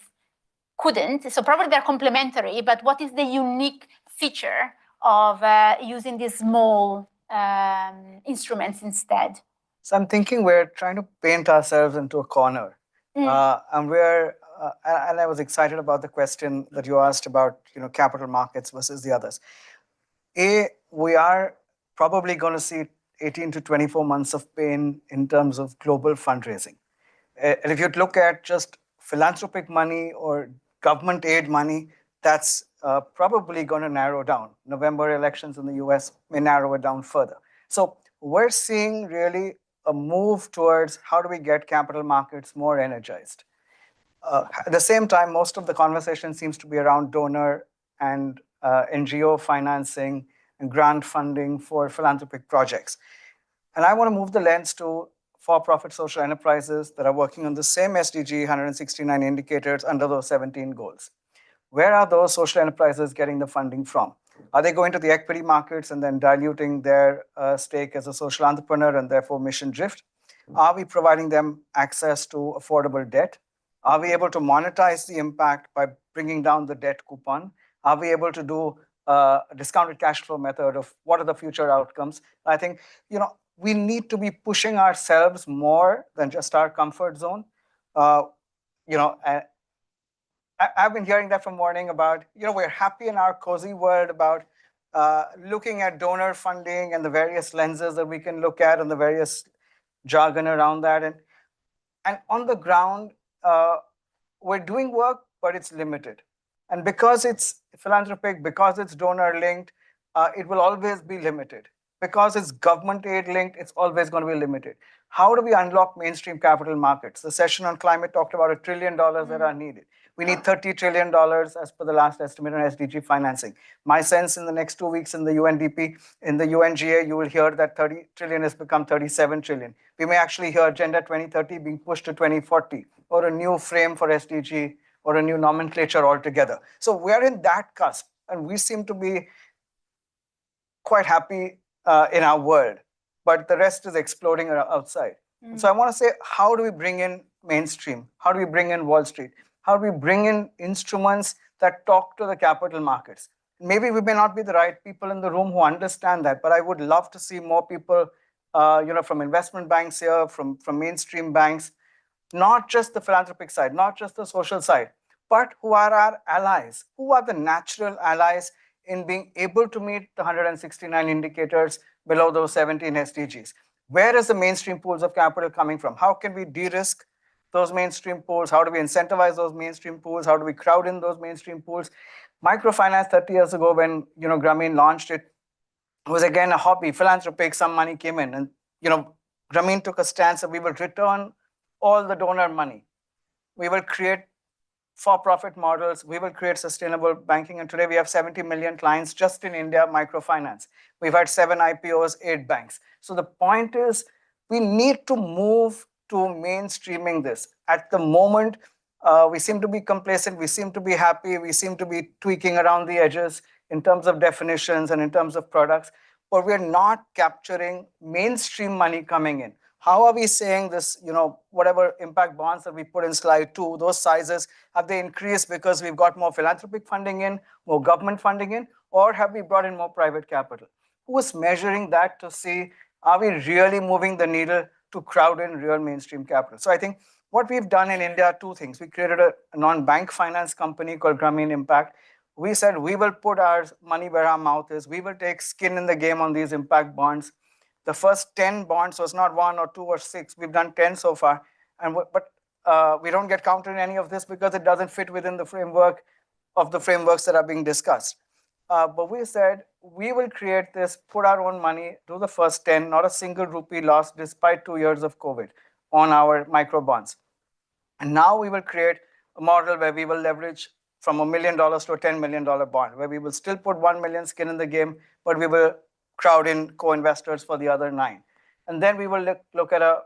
couldn't. So probably they're complementary, but what is the unique feature of using these small instruments instead? So I'm thinking we're trying to paint ourselves into a corner. And I was excited about the question that you asked about, you know, capital markets versus the others. We are probably going to see 18 to 24 months of pain in terms of global fundraising. And if you look at just philanthropic money or government aid money, that's probably going to narrow down. November elections in the US may narrow it down further. So we're seeing really a move towards how do we get capital markets more energized. At the same time, most of the conversation seems to be around donor and NGO financing and grant funding for philanthropic projects. And I want to move the lens to for-profit social enterprises that are working on the same SDG 169 indicators under those 17 goals. Where are those social enterprises getting the funding from? Are they going to the equity markets and then diluting their stake as a social entrepreneur and therefore mission drift? Are we providing them access to affordable debt? Are we able to monetize the impact by bringing down the debt coupon? Are we able to do a discounted cash flow method of what are the future outcomes? I think, you know, we need to be pushing ourselves more than just our comfort zone. You know, I've been hearing that from morning about, you know, we're happy in our cozy world about looking at donor funding and the various lenses that we can look at and the various jargon around that. And on the ground, we're doing work, but it's limited. And because it's philanthropic, because it's donor linked, it will always be limited. Because it's government aid linked, it's always going to be limited. How do we unlock mainstream capital markets? The session on climate talked about $1 trillion that are needed. We need $30 trillion as per the last estimate on SDG financing. My sense in the next 2 weeks in the UNDP, in the UNGA, you will hear that 30 trillion has become 37 trillion. We may actually hear Agenda 2030 being pushed to 2040 or a new frame for SDG or a new nomenclature altogether. So we're in that cusp, and we seem to be quite happy in our world. but the rest is exploding outside. And so I want to say, how do we bring in mainstream? How do we bring in Wall Street? How do we bring in instruments that talk to the capital markets? Maybe we may not be the right people in the room who understand that, but I would love to see more people, from investment banks here, from mainstream banks, not just the philanthropic side, not just the social side, but who are our allies? Who are the natural allies in being able to meet the 169 indicators below those 17 SDGs? Where is the mainstream pools of capital coming from? How can we de-risk those mainstream pools? How do we incentivize those mainstream pools? How do we crowd in those mainstream pools? Microfinance 30 years ago when Grameen launched it, was again a hobby, philanthropic, some money came in. And Grameen took a stance that we will return all the donor money. We will create for-profit models. We will create sustainable banking. And today we have 70 million clients just in India, microfinance. We've had 7 IPOs, 8 banks. So the point is, we need to move to mainstreaming this. At the moment, we seem to be complacent. We seem to be happy. We seem to be tweaking around the edges in terms of definitions and in terms of products. But we're not capturing mainstream money coming in. How are we saying this, whatever impact bonds that we put in slide 2, those sizes, have they increased because we've got more philanthropic funding in, more government funding in, or have we brought in more private capital? Who is measuring that to see, are we really moving the needle to crowd in real mainstream capital? So I think what we've done in India, 2 things. We created a non-bank finance company called Grameen Impact. We said we will put our money where our mouth is. We will take skin in the game on these impact bonds. The first 10 bonds was not 1 or 2 or 6. We've done 10 so far. But we don't get counted in any of this because it doesn't fit within the framework of the frameworks that are being discussed. But we said we will create this, put our own money, do the first 10, not a single rupee lost despite 2 years of COVID on our micro bonds. And now we will create a model where we will leverage from $1 million to a $10 million bond, where we will still put 1 million skin in the game, but we will crowd in co-investors for the other 9. And then we will look at a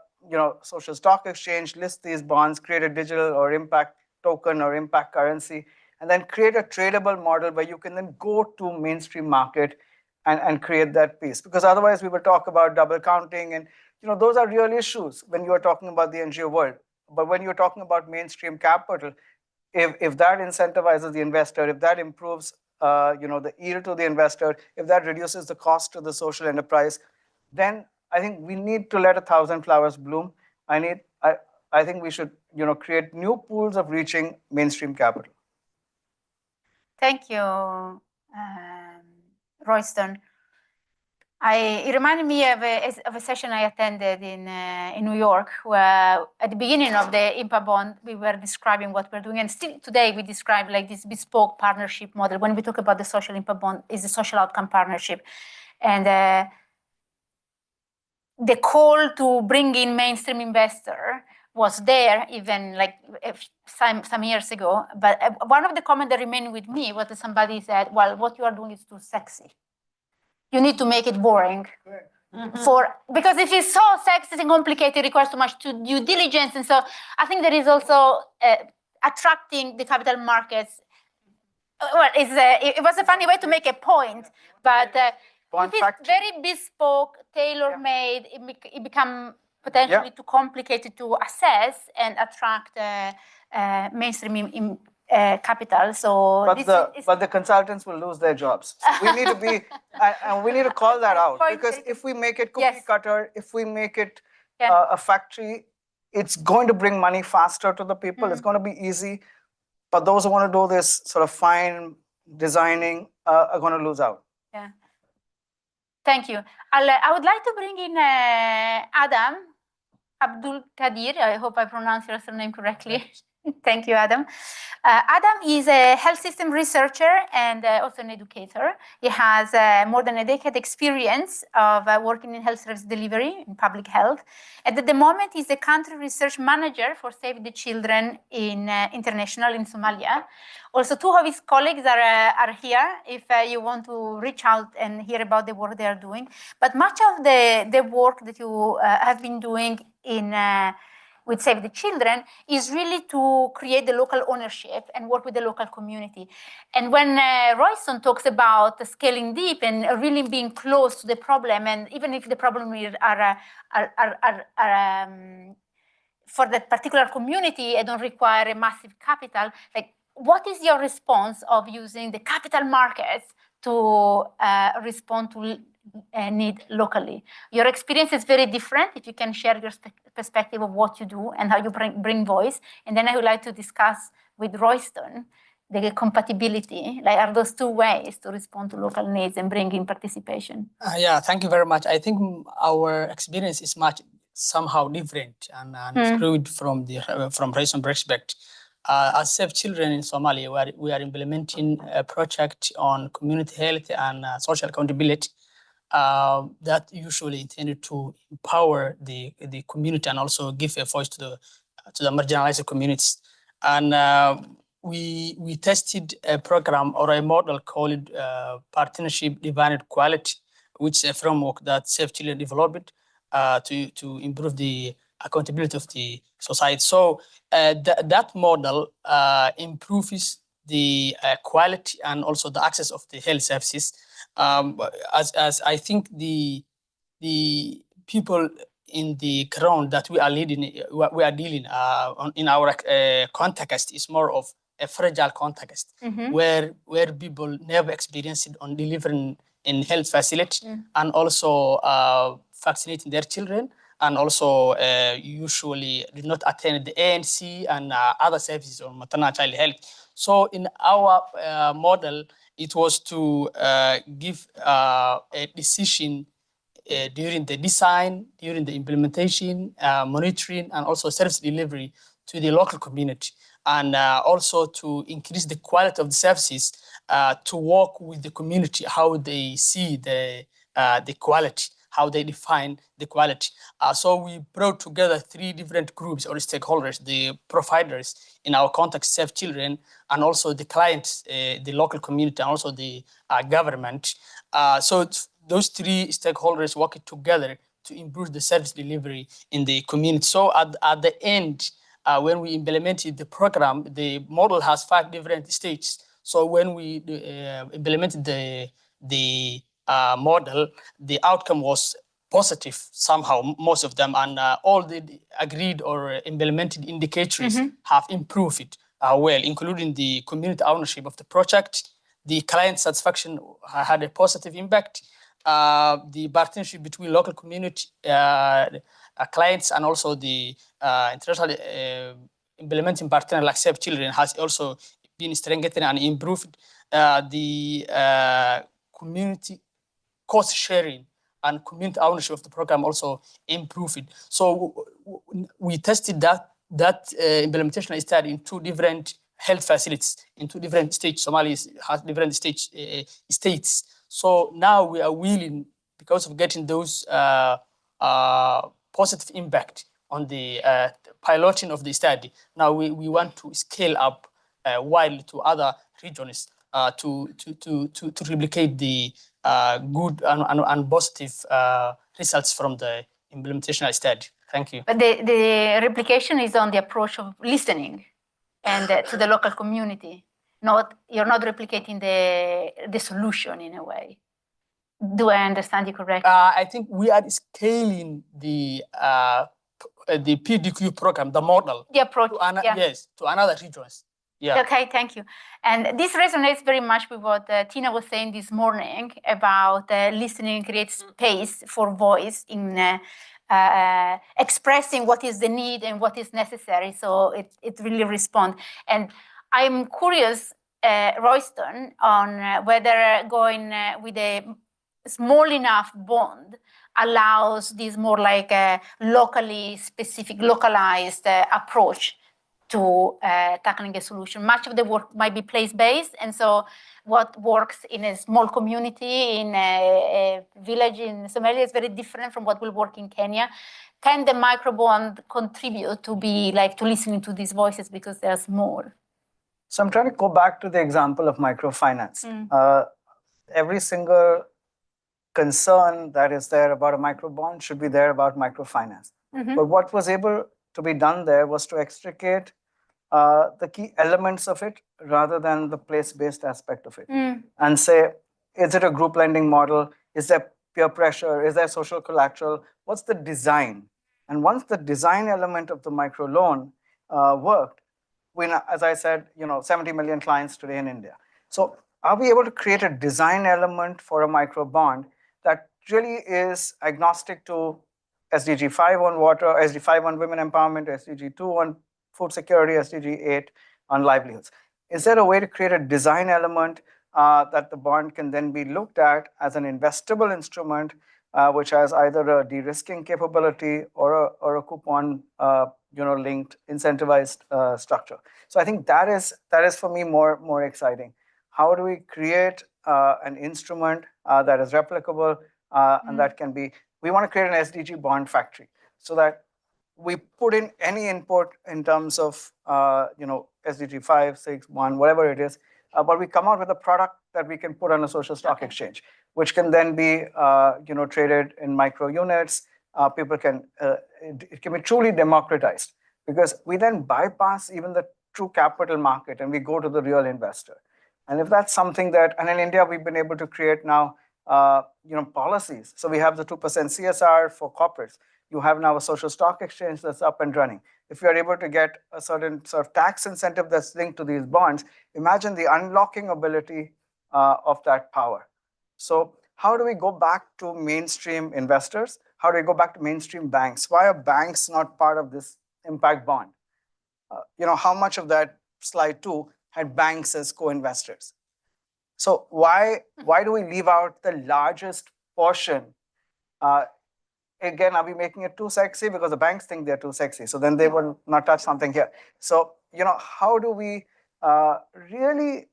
social stock exchange, list these bonds, create a digital or impact token or impact currency, and then create a tradable model where you can then go to mainstream market and create that piece. Because otherwise we will talk about double counting, and those are real issues when you are talking about the NGO world. But when you're talking about mainstream capital, if that incentivizes the investor, if that improves the yield to the investor, if that reduces the cost to the social enterprise, then I think we need to let 1,000 flowers bloom. I think we should create new pools of reaching mainstream capital. Thank you, Royston. It reminded me of a session I attended in New York, where at the beginning of the impact bond, we were describing what we're doing. And still today, we describe like this bespoke partnership model. When we talk about the social impact bond, is a social outcome partnership. And the call to bring in mainstream investor was there even like some years ago. But one of the comments that remained with me was that somebody said, well, what you are doing is too sexy. You need to make it boring. Because if it's so sexy and complicated, it requires too much due diligence. And so I think there is also attracting the capital markets. Well, it was a funny way to make a point, but if it's very bespoke, tailor-made, it becomes potentially too complicated to assess and attract mainstream capital. So, but the consultants will lose their jobs. So we need to be, and we need to call that out, because if we make it cookie cutter, if we make it a factory, it's going to bring money faster to the people. It's going to be easy. But those who want to do this sort of fine designing are going to lose out. Yeah. Thank you. I would like to bring in Adam Abdul Kadir. I hope I pronounced your surname correctly. Thank you, Adam. Adam is a health system researcher and also an educator. He has more than a decade experience of working in health service delivery in public health. And at the moment, he's the country research manager for Save the Children International in Somalia. Also, 2 of his colleagues are here if you want to reach out and hear about the work they are doing. But much of the work that you have been doing in with Save the Children is really to create the local ownership and work with the local community. And when Royston talks about scaling deep and really being close to the problem, and even if the problem are for that particular community and don't require a massive capital, like what is your response of using the capital markets to respond to need locally? Your experience is very different. If you can share your perspective of what you do and how you bring voice. And then I would like to discuss with Royston the compatibility, like are those two ways to respond to local needs and bring in participation? Yeah, thank you very much. I think our experience is somehow different and fluid from Royston's perspective. As Save Children in Somalia, we are implementing a project on community health and social accountability that usually intended to empower the community and also give a voice to the marginalized communities. And we tested a program or a model called Partnership Divided Quality, which is a framework that Save Children developed to improve the accountability of the society. So that model improves the quality and also the access of the health services. As I think the people in the ground that we are dealing in our context is more of a fragile context where people never experienced it on delivering in health facility and also vaccinating their children, and also usually did not attend the ANC and other services on maternal child health. So in our model, it was to give a decision during the design, during the implementation, monitoring, and also service delivery to the local community, and also to increase the quality of the services, to work with the community, how they see the quality, how they define the quality. So we brought together 3 different groups or stakeholders: the providers, in our context, Save Children, and also the clients, the local community, and also the government. So those 3 stakeholders working together to improve the service delivery in the community. So at the end, when we implemented the program, the model has 5 different stages. So when we implemented the model, the outcome was positive somehow, most of them, and all the agreed or implemented indicators have improved it well, including the community ownership of the project. The client satisfaction had a positive impact. The partnership between local community clients and also the international implementing partner like Save Children has also been strengthened and improved. The community cost sharing and community ownership of the program also improved. So we tested that implementation study in 2 different health facilities in 2 different states. Somalia has different states. So now we are willing, because of getting those positive impact on the piloting of the study, now we want to scale up widely to other regions to replicate the good and positive results from the implementation study. Thank you. But the replication is on the approach of listening and to the local community. You're not replicating the solution in a way. Do I understand you correctly? I think we are scaling the PDQ program, the model. The approach, yes, to another regions. Yeah. Okay, thank you. And this resonates very much with what Tina was saying this morning about listening and create space for voice in expressing what is the need and what is necessary. So it really responds. And I'm curious, Royston, on whether going with a small enough bond allows this more like a locally specific, localized approach to tackling a solution. Much of the work might be place-based, and so what works in a small community, in a village in Somalia is very different from what will work in Kenya. Can the microbond contribute to be like to listening to these voices because there's more? So I'm trying to go back to the example of microfinance. Every single concern that is there about a microbond should be there about microfinance. But what was able to be done there was to extricate the key elements of it rather than the place-based aspect of it. And say, is it a group lending model? Is there peer pressure? Is there social collateral? What's the design? And once the design element of the microloan worked, as I said, 70 million clients today in India. So are we able to create a design element for a micro bond that really is agnostic to SDG 5 on water, SDG 5 on women empowerment, SDG 2 on food security, SDG 8 on livelihoods? Is there a way to create a design element that the bond can then be looked at as an investable instrument, which has either a de-risking capability or a coupon linked incentivized structure? So I think that is for me more exciting. How do we create an instrument that is replicable and that can be? We want to create an SDG bond factory so that we put in any input in terms of SDG 5, 6, 1, whatever it is, but we come out with a product that we can put on a social stock exchange, which can then be traded in micro units. People can it can be truly democratized because we then bypass even the true capital market and we go to the real investor. And if that's something that, and in India we've been able to create now policies. So we have the 2% CSR for corporates. You have now a social stock exchange that's up and running. If you're able to get a certain sort of tax incentive that's linked to these bonds, imagine the unlocking ability of that power. So how do we go back to mainstream investors? How do we go back to mainstream banks? Why are banks not part of this impact bond? How much of that slide 2 had banks as co-investors? So why do we leave out the largest portion? Again, are we making it too sexy? Because the banks think they're too sexy. So then they will not touch something here. So, how do we really,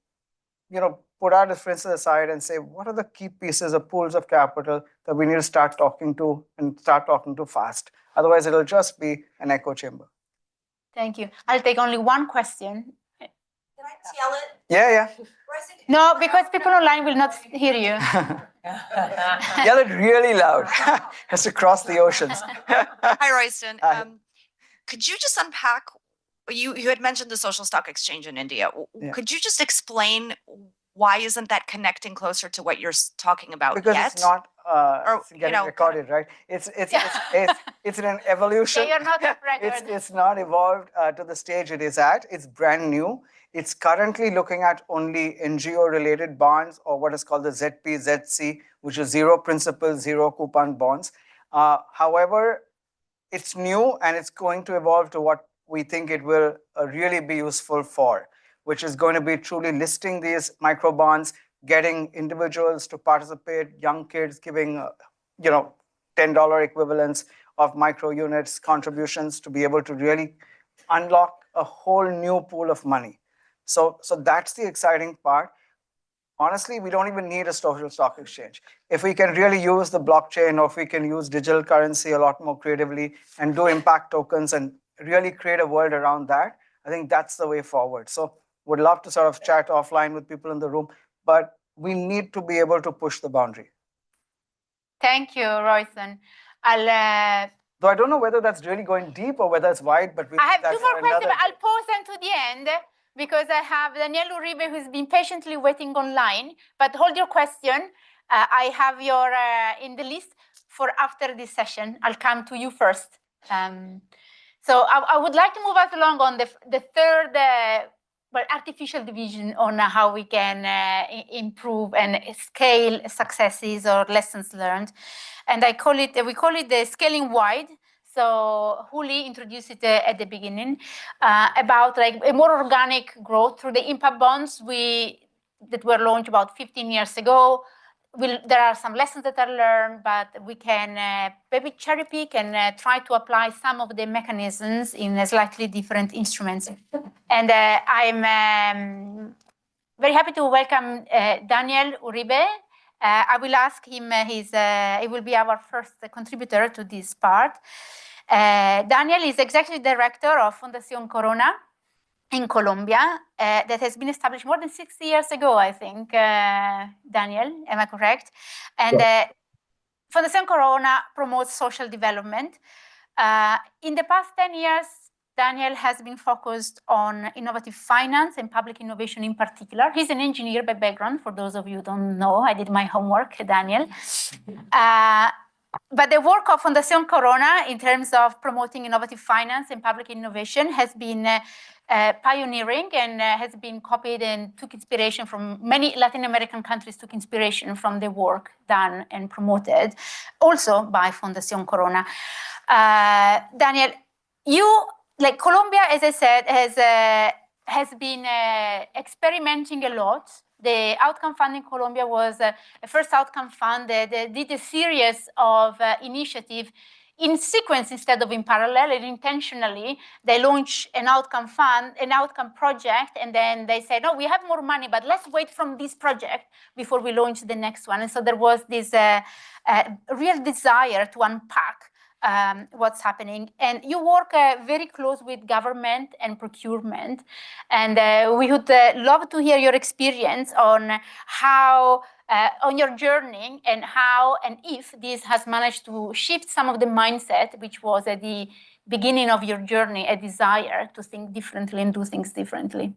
put our differences aside and say, what are the key pieces of pools of capital that we need to start talking to and start talking to fast? Otherwise, it'll just be an echo chamber. Thank you. I'll take only one question. Can I yell it? Yeah. No, because people online will not hear you. Yell it really loud. Has to cross the oceans. Hi, Royston. Could you just unpack? You had mentioned the social stock exchange in India. Yeah. Could you just explain why isn't that connecting closer to what you're talking about because yet? It's not getting recorded, right? It's in an evolution. Yeah, you're not a record. It's not evolved to the stage it is at. It's brand new. It's currently looking at only NGO-related bonds, or what is called the ZP-ZC, which is zero principal, zero coupon bonds. However, it's new and it's going to evolve to what we think it will really be useful for, which is going to be truly listing these micro bonds, getting individuals to participate, young kids giving, $10 equivalents of micro units contributions to be able to really unlock a whole new pool of money. So that's the exciting part. Honestly, we don't even need a social stock exchange. If we can really use the blockchain, or if we can use digital currency a lot more creatively and do impact tokens and really create a world around that, I think that's the way forward. So would love to sort of chat offline with people in the room, but we need to be able to push the boundary. Thank you, Royston. Though I don't know whether that's really going deep or whether it's wide, but I have 2 more questions, but I'll pose them to the end because I have Daniel Uribe who's been patiently waiting online. But hold your question. I have your in the list for after this session. I'll come to you first. So I would like to move us along on the third artificial division on how we can improve and scale successes or lessons learned. And we call it the scaling wide. So Huli introduced it at the beginning about like a more organic growth through the impact bonds that were launched about 15 years ago. There are some lessons that are learned, but we can maybe cherry pick and try to apply some of the mechanisms in slightly different instruments. And I'm very happy to welcome Daniel Uribe. I will ask him, he will be our first contributor to this part. Daniel is Executive Director of Fundación Corona in Colombia, that has been established more than 60 years ago, I think, Daniel, am I correct? And Fundación Corona promotes social development In the past 10 years, Daniel has been focused on innovative finance and public innovation in particular. He's an engineer by background, for those of you who don't know. I did my homework, Daniel. But the work of Fundación Corona in terms of promoting innovative finance and public innovation has been pioneering and has been copied and took inspiration from many Latin American countries, took inspiration from the work done and promoted also by Fundación Corona. Daniel, you, like Colombia, as I said, has been experimenting a lot. The Outcome Fund in Colombia was a first outcome fund that did a series of initiatives in sequence instead of in parallel, and intentionally they launched an outcome fund, an outcome project, and then they said, no, we have more money, but let's wait from this project before we launch the next one. And so there was this real desire to unpack what's happening. And you work very close with government and procurement. And we would love to hear your experience on how, on your journey, and how and if this has managed to shift some of the mindset, which was at the beginning of your journey, a desire to think differently and do things differently.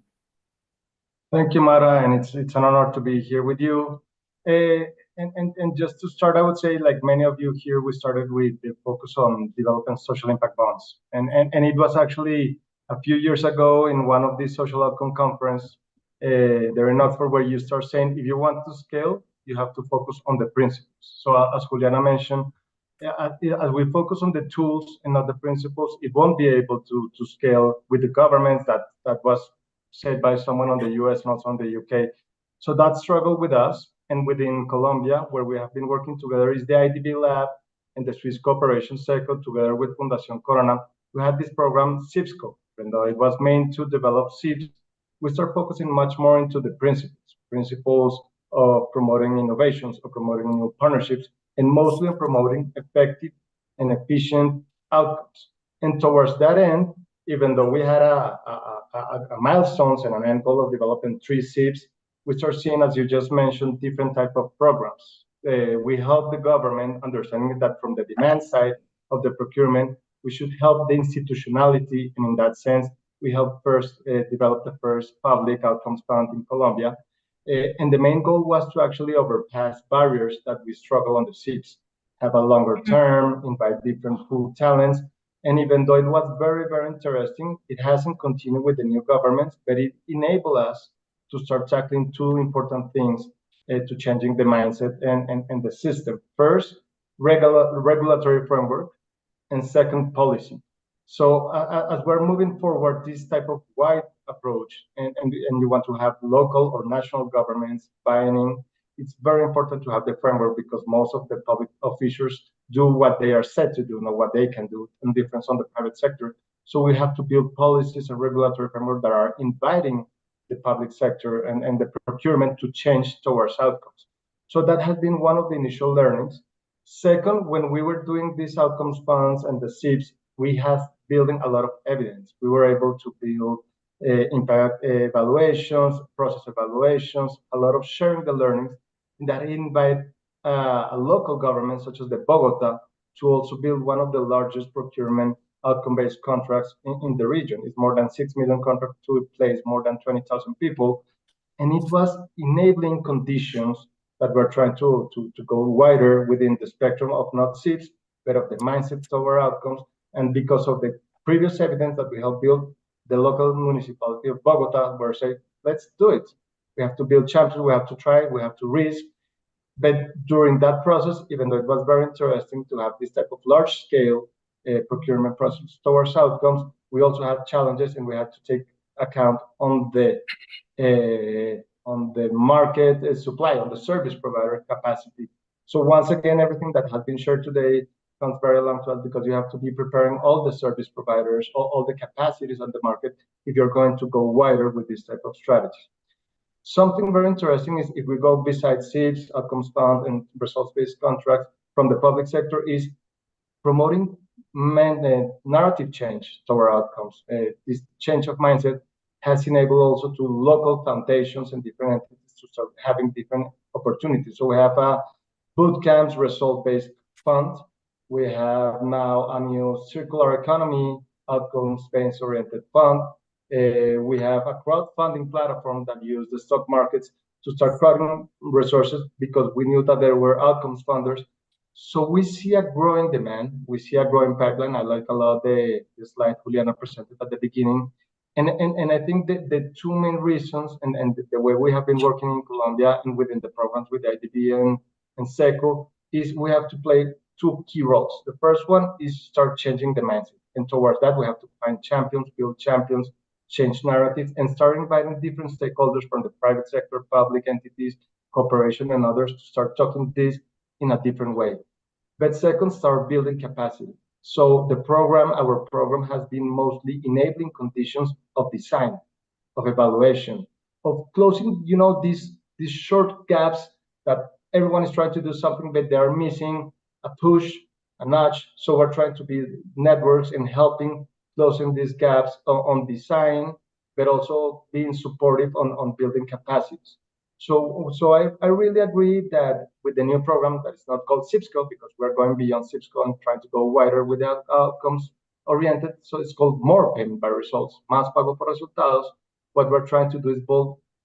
Thank you, Mara, and it's an honor to be here with you. And just to start, I would say, like many of you here, we started with the focus on developing social impact bonds. And it was actually a few years ago in one of these social outcome conference, there in Oxford, where you start saying, if you want to scale, you have to focus on the principles. So as Juliana mentioned, as we focus on the tools and not the principles, it won't be able to scale with the governments. That was said by someone on the US and also on the UK. So that struggle with us. And within Colombia, where we have been working together, is the IDB Lab and the Swiss Cooperation Circle, together with Fundación Corona. We had this program, CIPSCO, even though it was meant to develop CIPS. We start focusing much more into the principles of promoting innovations, of promoting new partnerships, and mostly of promoting effective and efficient outcomes. And towards that end, even though we had a milestones and an end goal of developing 3 CIPS, we start seeing, as you just mentioned, different type of programs. We help the government understanding that from the demand side of the procurement, we should help the institutionality, and in that sense, we helped first develop the first public outcomes fund in Colombia. And the main goal was to actually overpass barriers that we struggle on the CIPS, have a longer term, invite different pool talents. And even though it was very, very interesting, it hasn't continued with the new governments, but it enabled us to start tackling 2 important things to changing the mindset and the system. First, regulatory framework, and second, policy. So as we're moving forward, this type of wide approach, and you want to have local or national governments buying in, it's very important to have the framework, because most of the public officials do what they are set to do, not what they can do, in difference on the private sector. So we have to build policies and regulatory framework that are inviting the public sector and the procurement to change towards outcomes. So that has been one of the initial learnings. Second, when we were doing these outcomes funds and the CIPS, we have building a lot of evidence. We were able to build impact evaluations, process evaluations, a lot of sharing the learnings that invite a local government such as the Bogota to also build one of the largest procurement outcome-based contracts in the region. It's more than 6 million contracts to place more than 20,000 people. And it was enabling conditions that we're trying to go wider within the spectrum of not CIPS, but of the mindset toward outcomes. And because of the previous evidence that we helped build, the local municipality of Bogota were saying, let's do it. We have to build champions, we have to try, we have to risk. But during that process, even though it was very interesting to have this type of large scale procurement process towards outcomes, we also had challenges, and we had to take account on the market supply, on the service provider capacity. So once again, everything that has been shared today comes very along to us, because you have to be preparing all the service providers, all the capacities on the market, if you're going to go wider with this type of strategy. Something very interesting is, if we go besides CIPS, outcomes fund, and results-based contracts from the public sector, is promoting narrative change toward outcomes. This change of mindset has enabled also to local foundations and different entities to start having different opportunities. So we have a boot camps result-based fund, We have now a new circular economy outcomes-based oriented fund. We have a crowdfunding platform that uses the stock markets to start crowding resources because we knew that there were outcomes funders. So we see a growing demand. We see a growing pipeline. I like a lot the slide Juliana presented at the beginning. And I think that the two main reasons and the way we have been working in Colombia and within the programs with IDB and SECO is we have to play two key roles. The first one is start changing the mindset. And towards that, we have to find champions, build champions, change narratives, and start inviting different stakeholders from the private sector, public entities, corporation, and others to start talking this in a different way. But second, start building capacity. So our program has been mostly enabling conditions of design, of evaluation, of closing, these short gaps that everyone is trying to do something, but they are missing a push, a nudge. So we're trying to build networks and helping closing these gaps on design, but also being supportive on building capacities. So I really agree that with the new program that is not called CIPSCO, because we're going beyond CIPSCO and trying to go wider with the outcomes oriented. So it's called more payment by results, más pago por resultados. What we're trying to do is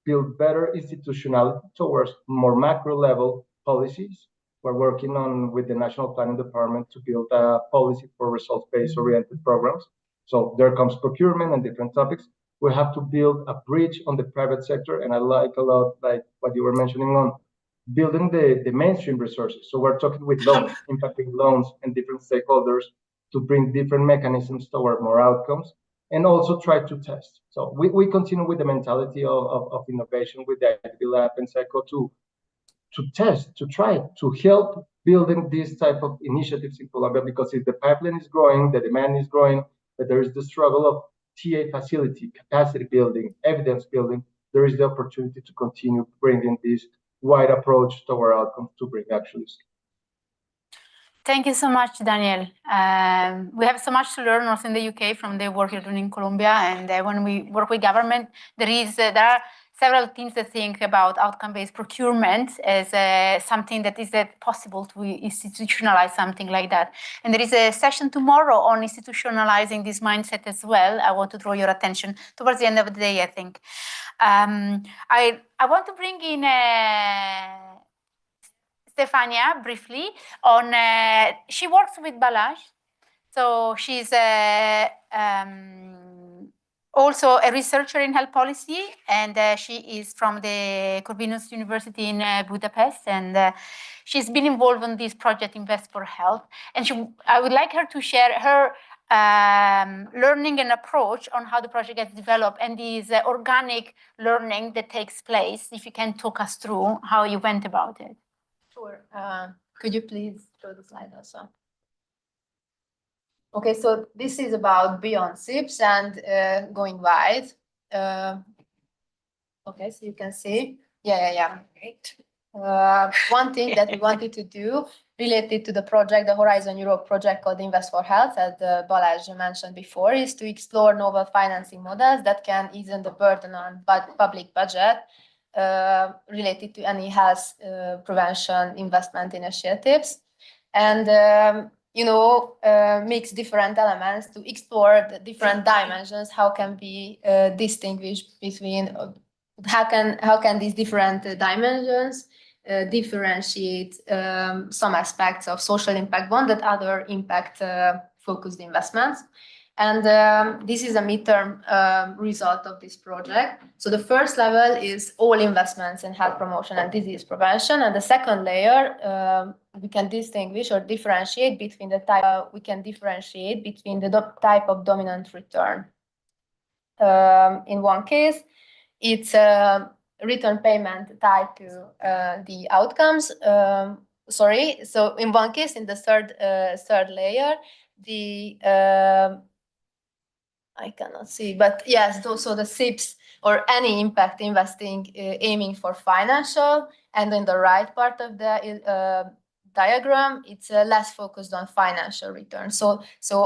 build better institutionality towards more macro level policies. We're working on with the National Planning Department to build a policy for results-based oriented programs. So there comes procurement and different topics. We have to build a bridge on the private sector, and I like a lot like what you were mentioning on building the mainstream resources. So we're talking with loans, impacting loans and different stakeholders to bring different mechanisms toward more outcomes and also try to test. So we continue with the mentality of innovation with the IDB Lab and SECO to test, to try, to help building these type of initiatives in Colombia, because if the pipeline is growing, the demand is growing, but there is the struggle of TA facility, capacity building, evidence building, there is the opportunity to continue bringing this wide approach toward outcomes to bring actually. Thank you so much, Daniel. We have so much to learn also in the UK from the work you're doing in Colombia. And when we work with government, there are several teams that think about outcome-based procurement as something that is possible to institutionalize something like that. And there is a session tomorrow on institutionalizing this mindset as well. I want to draw your attention towards the end of the day, I think. I want to bring in Stefania briefly on, she works with Balázs. So she's also a researcher in health policy, and she is from the Corvinus University in Budapest, and she's been involved in this project Invest for Health. And I would like her to share her learning and approach on how the project gets developed and this organic learning that takes place. If you can talk us through how you went about it. Sure. Could you please show the slide also? Okay, so this is about beyond SIPS and going wide. Okay, so you can see. Yeah. Great. One thing that we wanted to do related to the project, the Horizon Europe project called Invest for Health, as Balázs mentioned before, is to explore novel financing models that can ease the burden on public budget related to any health prevention investment initiatives. And mix different elements to explore the different dimensions. How can we distinguish between how can these different dimensions differentiate some aspects of social impact bond that other impact focused investments. And this is a midterm result of this project. So the first level is all investments in health promotion and disease prevention. And the second layer, we can distinguish or differentiate between the type. We can differentiate between the type of dominant return. In one case, it's a return payment tied to the outcomes. So in one case, in the third layer, the I cannot see, but yes, so the SIPs or any impact investing aiming for financial, and in the right part of the diagram, it's less focused on financial return. So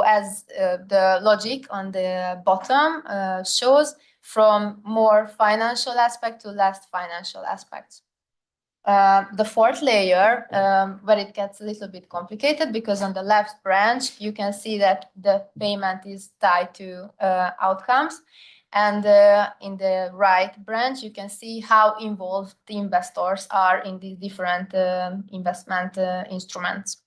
as the logic on the bottom shows, from more financial aspect to less financial aspects. The fourth layer, where it gets a little bit complicated, because on the left branch, you can see that the payment is tied to outcomes. And in the right branch, you can see how involved the investors are in these different investment instruments.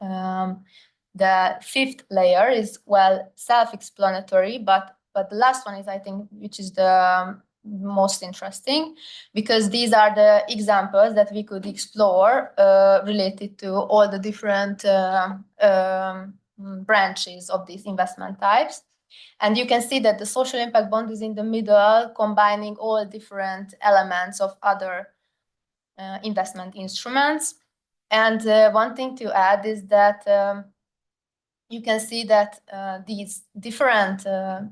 The fifth layer is, well, self-explanatory, but the last one is, I think, which is the most interesting, because these are the examples that we could explore related to all the different branches of these investment types. And you can see that the social impact bond is in the middle, combining all different elements of other investment instruments. And one thing to add is that you can see that these different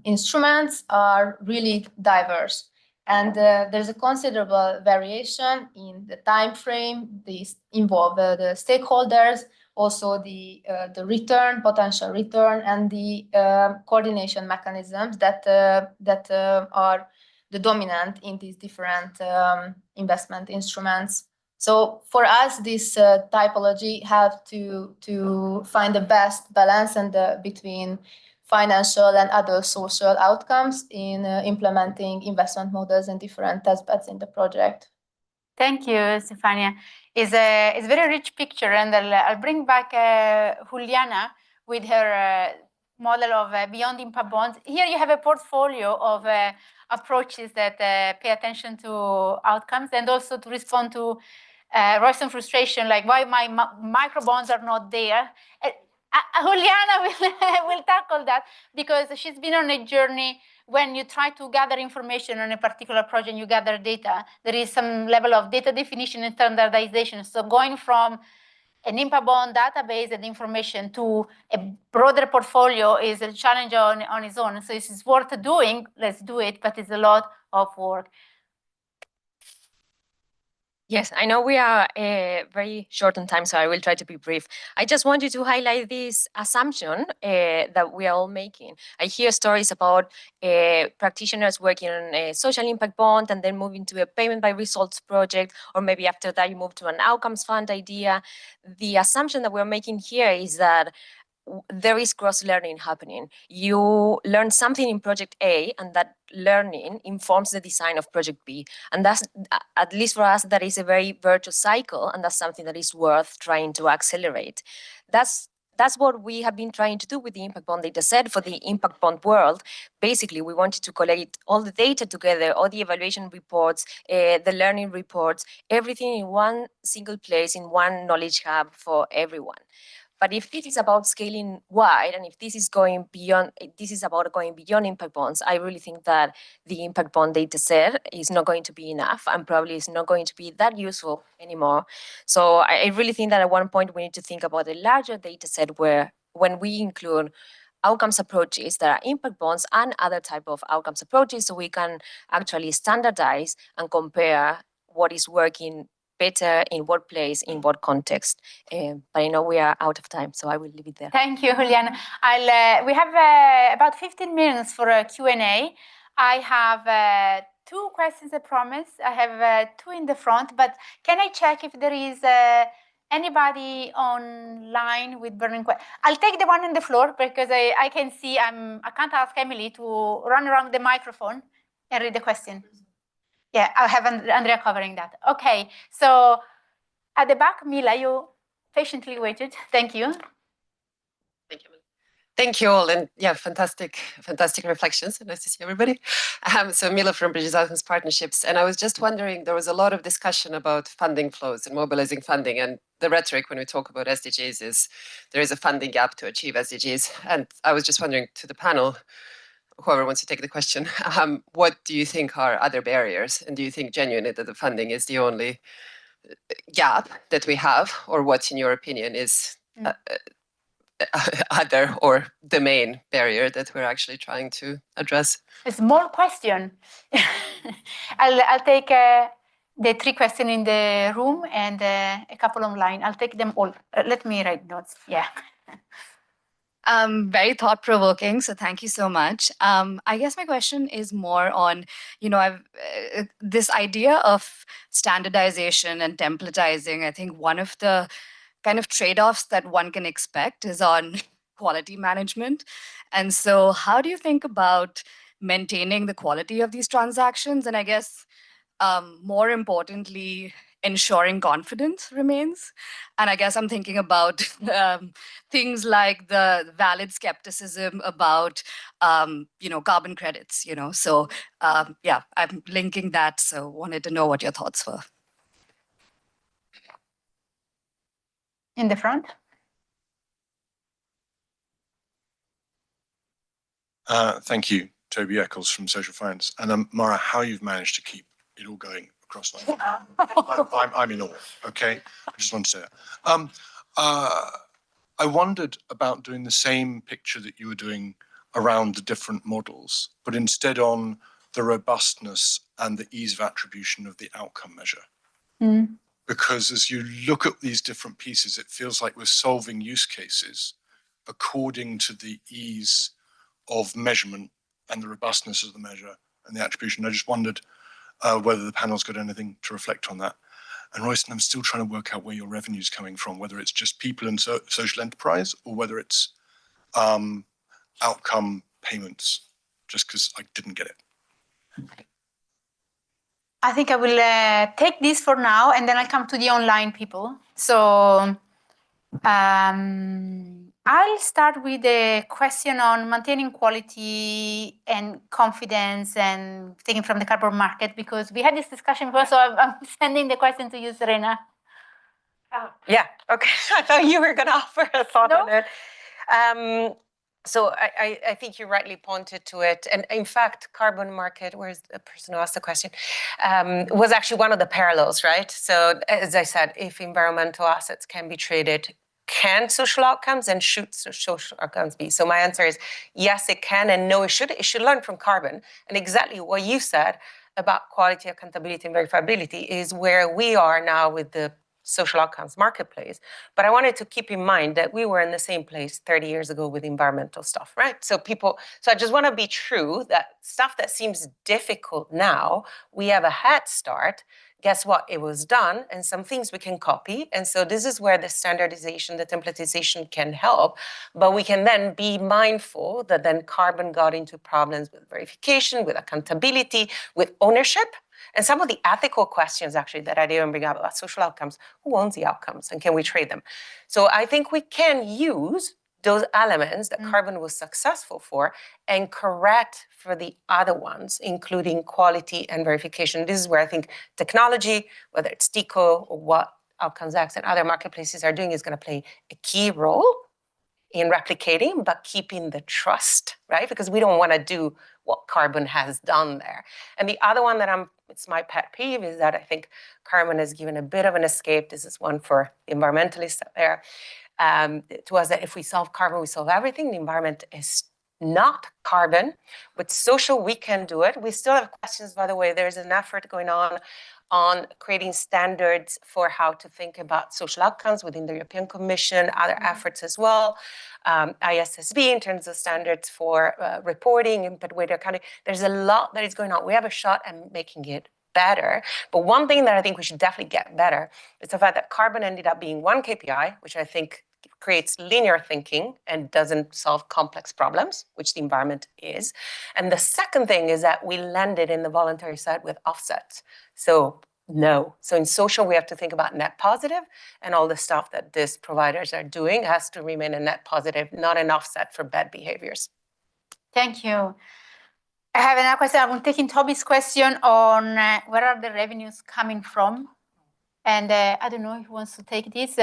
instruments are really diverse. And there's a considerable variation in the time frame. These involve the stakeholders, also the return, potential return, and the coordination mechanisms that are the dominant in these different investment instruments. So for us, this typology helped to find the best balance and between financial and other social outcomes in implementing investment models and different test beds in the project. Thank you, Stefania. It's a very rich picture, and I'll bring back Juliana with her model of beyond impact bonds. Here you have a portfolio of approaches that pay attention to outcomes and also to respond to Royston frustration, like why my micro bonds are not there. Juliana will tackle that, because she's been on a journey. When you try to gather information on a particular project, you gather data, there is some level of data definition and standardization. So going from an impact bond database and information to a broader portfolio is a challenge on its own. So it's worth doing, let's do it, but it's a lot of work. Yes, I know we are very short on time, so I will try to be brief. I just wanted to highlight this assumption that we are all making. I hear stories about practitioners working on a social impact bond and then moving to a payment by results project, or maybe after that you move to an outcomes fund idea. The assumption that we're making here is that there is cross-learning happening. You learn something in project A, and that learning informs the design of project B. And that's, at least for us, that is a very virtuous cycle, and that's something that is worth trying to accelerate. That's what we have been trying to do with the impact bond data set for the impact bond world. Basically, we wanted to collate all the data together, all the evaluation reports, the learning reports, everything in one single place, in one knowledge hub for everyone. But if this is about scaling wide, and if this is going beyond, this is about going beyond impact bonds, I really think that the impact bond data set is not going to be enough, and probably is not going to be that useful anymore. So I really think that at one point we need to think about a larger data set where, when we include outcomes approaches that are impact bonds and other type of outcomes approaches, so we can actually standardize and compare what is working better in what place, in what context. But I know we are out of time, so I will leave it there. Thank you, Juliana. We have about 15 minutes for a Q&A. I have 2 questions, I promise. I have 2 in the front, but can I check if there is anybody online with burning questions? I'll take the one on the floor, because I can see I can't ask Emily to run around the microphone and read the question. Yeah, I'll have Andrea covering that. Okay, so at the back, Mila, you patiently waited. Thank you. Thank you. Thank you all, and yeah, fantastic reflections. Nice to see everybody. So Mila from Bridges Outcomes Partnerships, and I was just wondering, there was a lot of discussion about funding flows and mobilizing funding, and the rhetoric when we talk about SDGs is there is a funding gap to achieve SDGs. And I was just wondering to the panel, whoever wants to take the question, what do you think are other barriers? And do you think genuinely that the funding is the only gap that we have, or what, in your opinion, is other or the main barrier that we're actually trying to address? A small question. I'll take the 3 questions in the room and a couple online. I'll take them all. Let me write notes. Yeah. Very thought-provoking, so thank you so much. I guess my question is more on, this idea of standardization and templatizing. I think one of the kind of trade-offs that one can expect is on quality management. And so how do you think about maintaining the quality of these transactions? And I guess more importantly, ensuring confidence remains. And I guess I'm thinking about things like the valid skepticism about, carbon credits, So yeah, I'm linking that. So wanted to know what your thoughts were. In the front. Thank you, Toby Eccles from Social Finance. And Mara, how you've managed to keep it all going across life. I'm in awe, okay? I just want to say that. I wondered about doing the same picture that you were doing around the different models, but instead on the robustness and the ease of attribution of the outcome measure. Mm. Because as you look at these different pieces, it feels like we're solving use cases according to the ease of measurement and the robustness of the measure and the attribution. I just wondered whether the panel's got anything to reflect on that. And Royston, I'm still trying to work out where your revenue's coming from, whether it's just people and social enterprise or whether it's outcome payments, just because I didn't get it. I think I will take this for now, and then I'll come to the online people. So I'll start with the question on maintaining quality and confidence and taking from the carbon market, because we had this discussion before, so I'm sending the question to you, Serena. Yeah, okay. I thought you were going to offer a thought on it. So I think you rightly pointed to it. And in fact, carbon market, where's the person who asked the question, was actually one of the parallels, right? So as I said, if environmental assets can be traded, can social outcomes and should social outcomes be? So my answer is yes, it can, and no, it should. It should learn from carbon. And exactly what you said about quality, accountability, and verifiability is where we are now with the social outcomes marketplace. But I wanted to keep in mind that we were in the same place 30 years ago with environmental stuff, right? So I just want to be true that stuff that seems difficult now, we have a head start. Guess what? It was done, and some things we can copy. And so this is where the standardization, the templatization can help. But we can then be mindful that then carbon got into problems with verification, with accountability, with ownership. And some of the ethical questions, actually, that I didn't bring up about social outcomes, who owns the outcomes and can we trade them? So I think we can use those elements that carbon was successful for and correct for the other ones, including quality and verification. This is where I think technology, whether it's TICO or what Outcomes X and other marketplaces are doing, is going to play a key role in replicating, but keeping the trust, right? Because we don't want to do what carbon has done there. And the other one that it's my pet peeve is that I think carbon has given a bit of an escape. This is one for the environmentalists out there. To us that if we solve carbon, we solve everything. The environment is not carbon. With social, we can do it. We still have questions, by the way. There's an effort going on creating standards for how to think about social outcomes within the European Commission, other efforts as well. ISSB in terms of standards for reporting, impact-weighted accounting. There's a lot that is going on. We have a shot at making it better. But one thing that I think we should definitely get better is the fact that carbon ended up being one KPI, which I think creates linear thinking and doesn't solve complex problems, which the environment is. And the second thing is that we landed in the voluntary side with offsets. So no. So in social, we have to think about net positive, and all the stuff that these providers are doing has to remain a net positive, not an offset for bad behaviors. Thank you. I have another question. I'm taking Toby's question on where are the revenues coming from? And I don't know who wants to take this,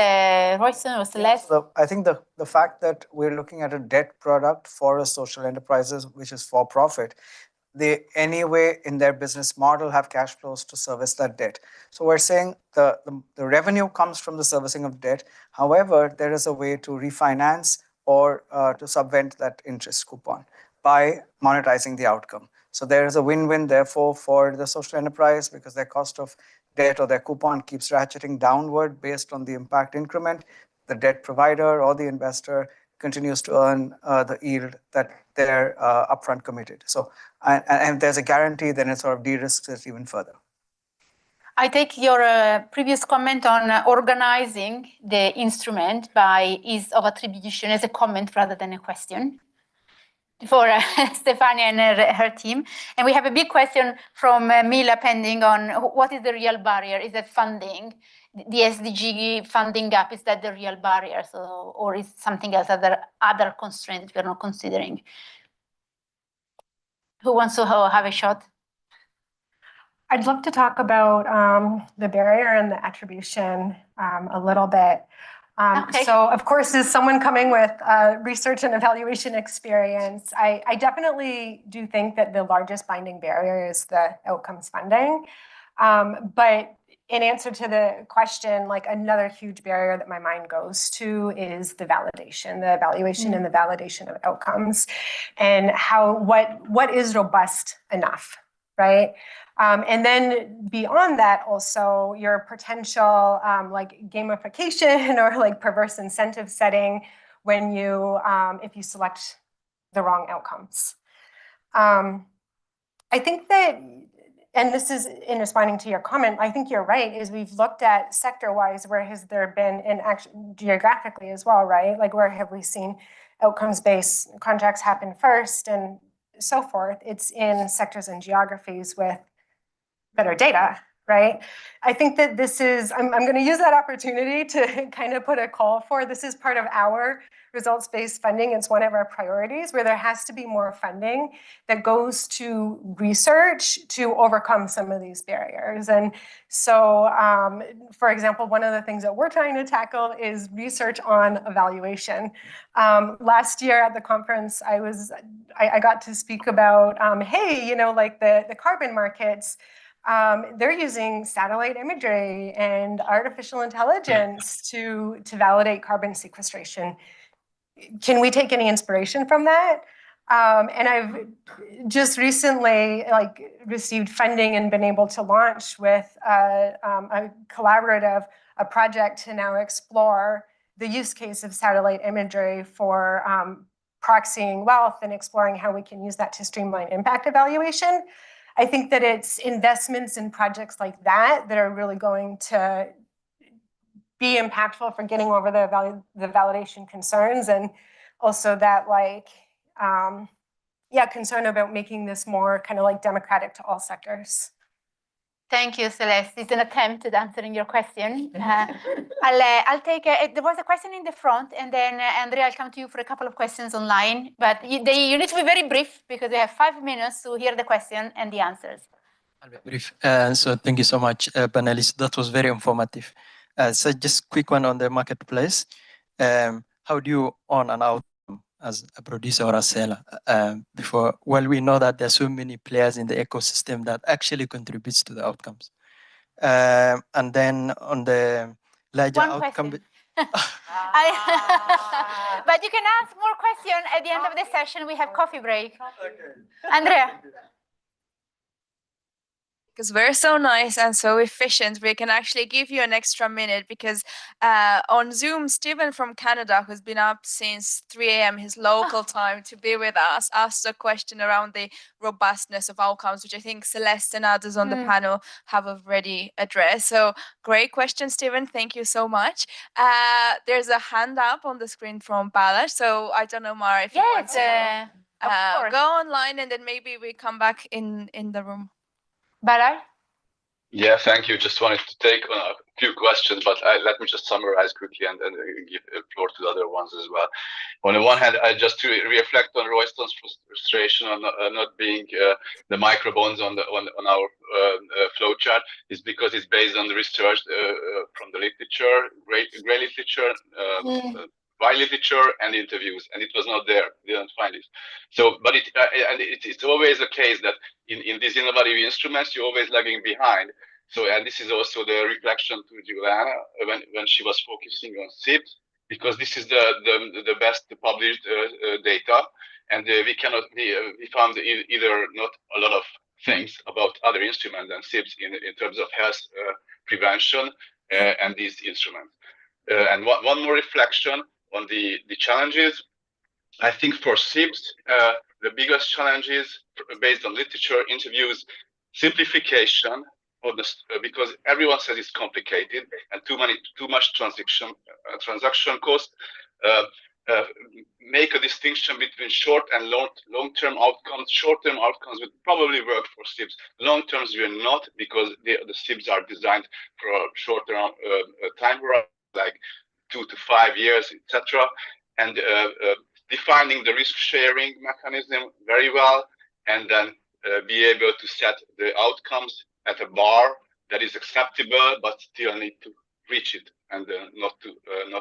Royston or Celeste? So I think the fact that we're looking at a debt product for a social enterprises, which is for profit, they anyway in their business model have cash flows to service that debt. So we're saying the revenue comes from the servicing of debt. However, there is a way to refinance or to subvent that interest coupon by monetizing the outcome. So there is a win-win, therefore, for the social enterprise because their cost of debt or their coupon keeps ratcheting downward based on the impact increment. The debt provider or the investor continues to earn the yield that they're upfront committed. So, and if there's a guarantee, then it sort of de-risks it even further. I take your previous comment on organizing the instrument by ease of attribution as a comment rather than a question for Stefania and her team. And we have a big question from Mila pending on what is the real barrier? Is that funding? The SDG funding gap, is that the real barrier? So, or is something else, other constraints we're not considering? Who wants to have a shot? I'd love to talk about the barrier and the attribution a little bit. Okay. So, of course, as someone coming with research and evaluation experience, I definitely do think that the largest binding barrier is the outcomes funding. But in answer to the question, like another huge barrier that my mind goes to is the validation, the evaluation and the validation of outcomes, and what is robust enough, right? And then beyond that, also your potential like gamification or like perverse incentive setting when you if you select the wrong outcomes. I think that, and this is in responding to your comment, I think you're right, is we've looked at sector-wise, where has there been in action geographically as well, right? Like where have we seen outcomes-based contracts happen first and so forth? It's in sectors and geographies with better data, right? I think that this is, I'm going to use that opportunity to kind of put a call for, this is part of our results-based funding. It's one of our priorities where there has to be more funding that goes to research to overcome some of these barriers. And so, for example, one of the things that we're trying to tackle is research on evaluation. Last year at the conference, I got to speak about, hey, you know, like the carbon markets, they're using satellite imagery and artificial intelligence to validate carbon sequestration. Can we take any inspiration from that? And I've just recently received funding and been able to launch with a collaborative project to now explore the use case of satellite imagery for proxying wealth and exploring how we can use that to streamline impact evaluation. I think that it's investments in projects like that that are really going to be impactful for getting over the validation concerns, and also that concern about making this more kind of like democratic to all sectors. Thank you, Celeste. It's an attempt at answering your question. I'll take, there was a question in the front, and then Andrea, I'll come to you for a couple of questions online, but you need to be very brief because we have 5 minutes to hear the question and the answers. I'll be brief. So thank you so much, panelists. That was very informative. So just quick one on the marketplace. How do you own an outcome as a producer or a seller? Well, we know that there's so many players in the ecosystem that actually contributes to the outcomes. And then on the larger outcome. But you can ask more questions at the end of the session. We have coffee break. Okay. Andrea. Because we're so nice and so efficient, we can actually give you an extra minute because on Zoom, Stephen from Canada, who's been up since 3 a.m. his local time to be with us, asked a question around the robustness of outcomes, which I think Celeste and others on the panel have already addressed. So great question, Stephen. Thank you so much. There's a hand up on the screen from Balazs. So I don't know, Mara, if you want to go online and then maybe we come back in the room. Balazs? Yeah, thank you. Just wanted to take on a few questions, but let me just summarize quickly and give the floor to the other ones as well. On the one hand, I just to reflect on Royston's frustration on not being the microbonds on our flow chart is because it's based on the research from the literature, gray literature, white literature, and interviews, and it was not there. We didn't find it. So, but it's always the case that in these innovative instruments, you're always lagging behind. So, and this is also the reflection to Juliana when she was focusing on SIBs, because this is the best published data, and we found either not a lot of things about other instruments than SIBs in terms of health prevention and these instruments. And one more reflection on the challenges. I think for SIBs, the biggest challenge is, based on literature, interviews, simplification of this, because everyone says it's complicated and too much transaction cost. Make a distinction between short and long-term outcomes. Short-term outcomes would probably work for SIBs. Long-terms will not, because the SIBs are designed for a short-term time horizon, like 2 to 5 years, etc. And defining the risk-sharing mechanism very well, and then be able to set the outcomes at a bar that is acceptable, but still need to reach it, and not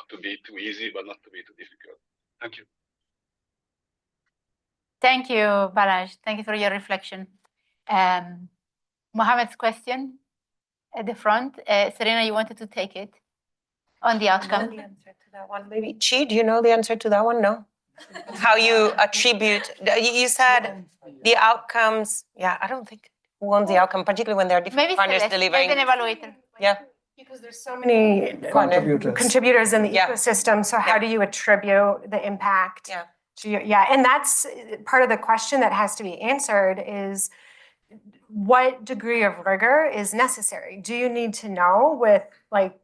to be too easy, but not to be too difficult. Thank you. Thank you, Balazs. Thank you for your reflection. Mohammed's question at the front. Serena, you wanted to take it on the outcome. The answer to that one, maybe. Chi, do you know the answer to that one? No. How you attribute? You said the outcomes. Yeah, I don't think who owns the outcome, particularly when there are different partners delivering. As an evaluator. Yeah. Because there's so many contributors in the ecosystem. So how do you attribute the impact? And that's part of the question that has to be answered is what degree of rigor is necessary? Do you need to know with like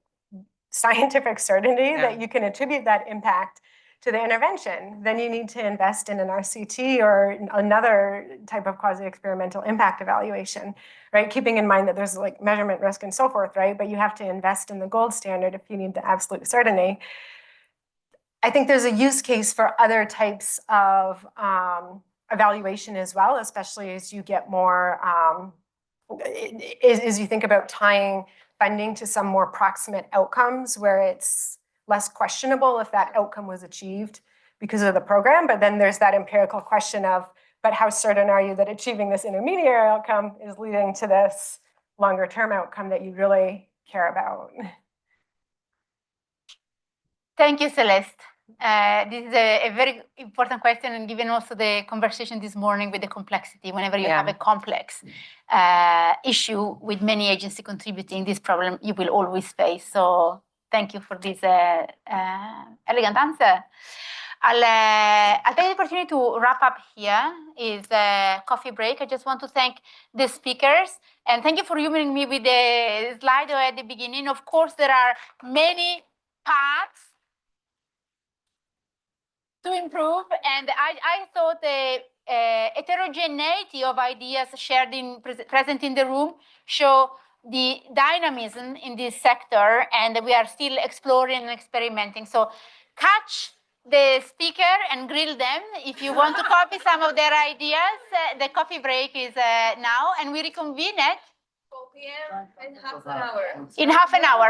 scientific certainty that you can attribute that impact to the intervention? Then you need to invest in an RCT or another type of quasi-experimental impact evaluation, right? Keeping in mind that there's like measurement risk and so forth, right? But you have to invest in the gold standard if you need the absolute certainty. I think there's a use case for other types of evaluation as well, especially as you get more, as you think about tying funding to some more proximate outcomes where it's less questionable if that outcome was achieved because of the program. But then there's that empirical question of, but how certain are you that achieving this intermediary outcome is leading to this longer term outcome that you really care about? Thank you, Celeste. This is a very important question, and given also the conversation this morning with the complexity, whenever you have a complex issue with many agencies contributing, this problem you will always face. So thank you for this elegant answer. I'll take the opportunity to wrap up here. Is a coffee break. I just want to thank the speakers and thank you for humoring me with the slide at the beginning. Of course, there are many paths to improve, and I thought the heterogeneity of ideas shared present in the room show the dynamism in this sector, and we are still exploring and experimenting. So catch the speaker and grill them if you want to copy some of their ideas. The coffee break is now, and we reconvene at 4 p.m. in half an hour. In half an hour.